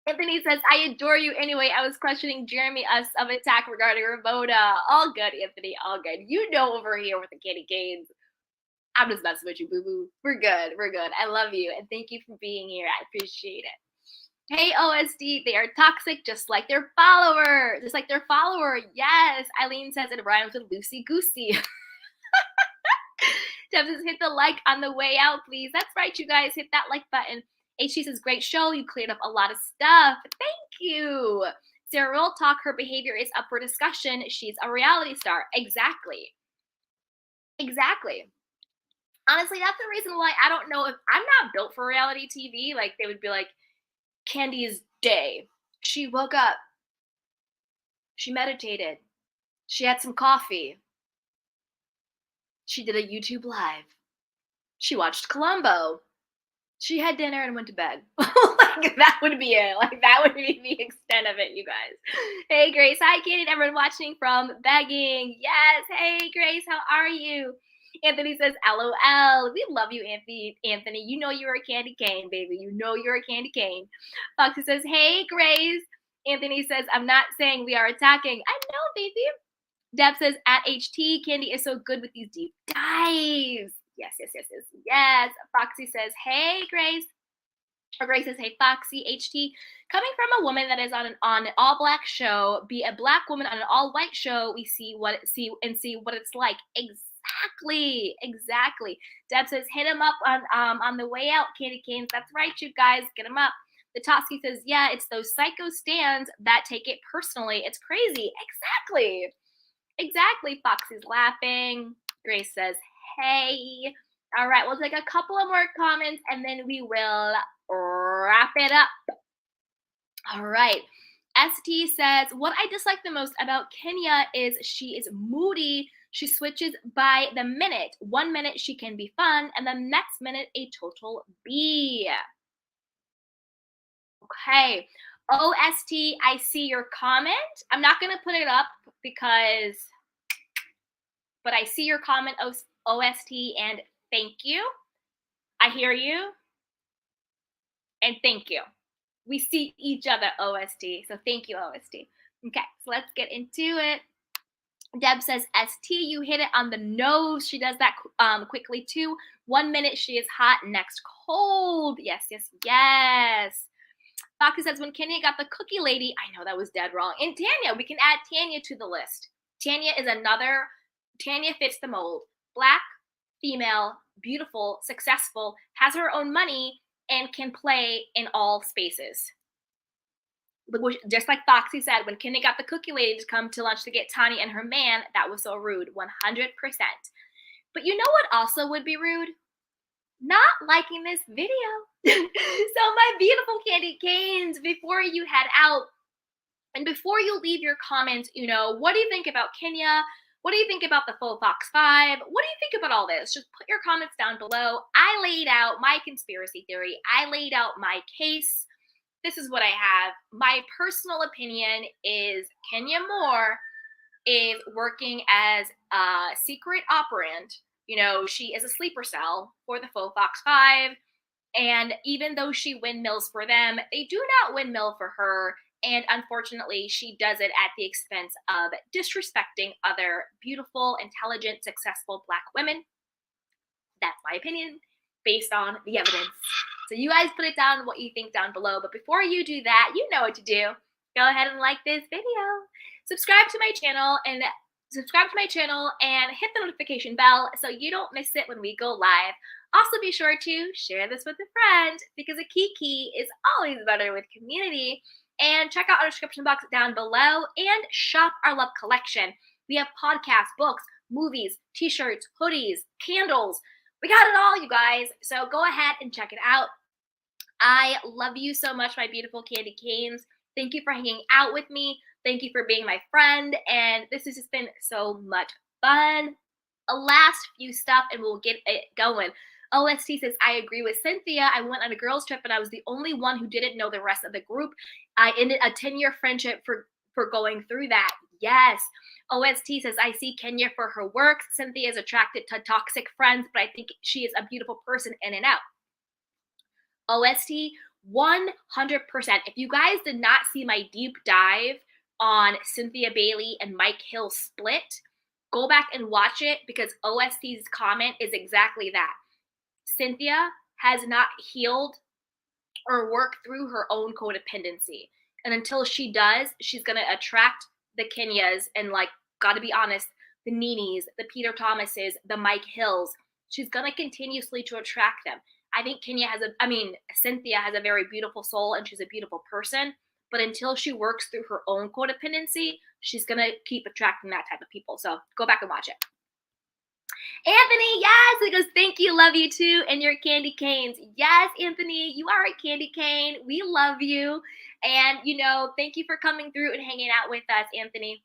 A: Anthony says, I adore you anyway. I was questioning Jeremy us of attack regarding Ramona. All good, Anthony. All good. You know over here with the candy canes. I'm just messing with you, boo-boo. We're good. I love you. And thank you for being here. I appreciate it. Hey, OSD. They are toxic just like their follower. Yes. Eileen says it rhymes with loosey-goosey. Deb says, hit the like on the way out, please. That's right, you guys. Hit that like button. HT says, great show. You cleared up a lot of stuff. Thank you. Sarah Real Talk, her behavior is up for discussion. She's a reality star. Exactly. Honestly, that's the reason why I don't know if I'm not built for reality TV. Like, they would be like, Candy's day. She woke up. She meditated. She had some coffee. She did a YouTube live. She watched Columbo. She had dinner and went to bed. Like, that would be it. Like, that would be the extent of it, you guys. Hey, Grace. Hi, Katie and everyone watching from Begging. Yes. Hey, Grace. How are you? Anthony says, LOL. We love you, Anthony. You know you're a candy cane, baby. You know you're a candy cane. Foxy says, hey, Grace. Anthony says, I'm not saying we are attacking. I know, baby. Deb says, at HT, Candy is so good with these deep dives. Yes. Foxy says, hey, Grace. Or Grace says, hey, Foxy, HT. Coming from a woman that is on an all-black show, be a black woman on an all-white show, we see what it's like. Exactly. Deb says, hit him up on the way out, Candy Canes. That's right, you guys. Get him up. The Totsky says, yeah, it's those psycho stands that take it personally. It's crazy. Exactly. Foxy's laughing. Grace says, hey. All right, we'll take a couple of more comments and then we will wrap it up. All right. ST says, what I dislike the most about Kenya is she is moody. She switches by the minute. 1 minute she can be fun and the next minute a total B. Okay. OST, I see your comment. I'm not going to put it up but I see your comment, OST, and thank you. I hear you. And thank you. We see each other, OST. So thank you, OST. Okay, so let's get into it. Deb says, ST, you hit it on the nose. She does that quickly too. 1 minute she is hot, next cold. Yes. Foxy says, when Kenya got the cookie lady, I know that was dead wrong. And Tanya, we can add Tanya to the list. Tanya is another Tanya fits the mold. Black, female, beautiful, successful, has her own money, and can play in all spaces. Just like Foxy said, when Kenya got the cookie lady to come to lunch to get Tanya and her man, that was so rude, 100%. But you know what also would be rude? Not liking this video. So my beautiful candy canes, before you head out and before you leave your comments, what do you think about Kenya? What do you think about the faux Fox 5? What do you think about all this? Just put your comments down below. I laid out my conspiracy theory. I laid out my case. This is what I have. My personal opinion is Kenya Moore is working as a secret operant. She is a sleeper cell for the faux Fox 5. And even though she windmills for them, they do not windmill for her. And unfortunately, she does it at the expense of disrespecting other beautiful, intelligent, successful Black women. That's my opinion based on the evidence. So you guys put it down what you think down below. But before you do that, you know what to do. Go ahead and like this video. Subscribe to my channel and hit the notification bell so you don't miss it when we go live. Also, be sure to share this with a friend because a kiki is always better with community. And check out our description box down below and shop our love collection. We have podcasts, books, movies, t-shirts, hoodies, candles. We got it all, you guys. So go ahead and check it out. I love you so much, my beautiful candy canes. Thank you for hanging out with me. Thank you for being my friend. And this has just been so much fun. A last few stuff and we'll get it going. OST says, I agree with Cynthia. I went on a girls trip and I was the only one who didn't know the rest of the group. I ended a 10-year friendship for going through that. Yes. OST says, I see Kenya for her work. Cynthia is attracted to toxic friends, but I think she is a beautiful person in and out. OST, 100%. If you guys did not see my deep dive on Cynthia Bailey and Mike Hill split, go back and watch it because OST's comment is exactly that. Cynthia has not healed or worked through her own codependency. And until she does, she's going to attract the Kenyas and, gotta be honest, the Nenes, the Peter Thomases, the Mike Hills. She's going to continuously to attract them. I think Cynthia has a very beautiful soul and she's a beautiful person. But until she works through her own codependency, she's going to keep attracting that type of people. So go back and watch it. Anthony, yes, he goes, thank you, love you too, and your candy canes. Yes, Anthony, you are a candy cane. We love you. And, thank you for coming through and hanging out with us, Anthony.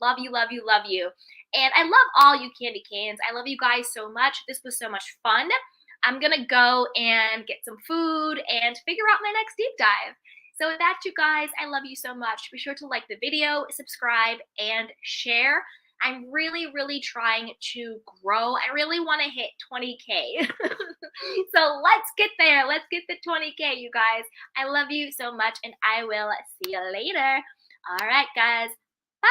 A: Love you, love you, love you. And I love all you candy canes. I love you guys so much. This was so much fun. I'm going to go and get some food and figure out my next deep dive. So with that, you guys, I love you so much. Be sure to like the video, subscribe, and share. I'm really, really trying to grow. I really want to hit 20K. So let's get there. Let's get the 20K, you guys. I love you so much, and I will see you later. All right, guys. Bye.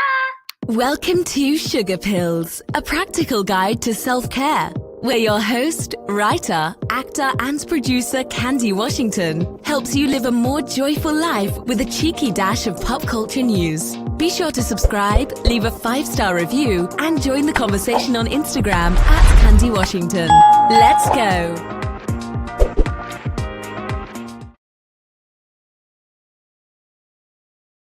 D: Welcome to Sugar Pills, a practical guide to self-care, where your host, writer, actor, and producer Candy Washington helps you live a more joyful life with a cheeky dash of pop culture news. Be sure to subscribe, leave a 5-star review, and join the conversation on Instagram @Candy Washington. Let's go!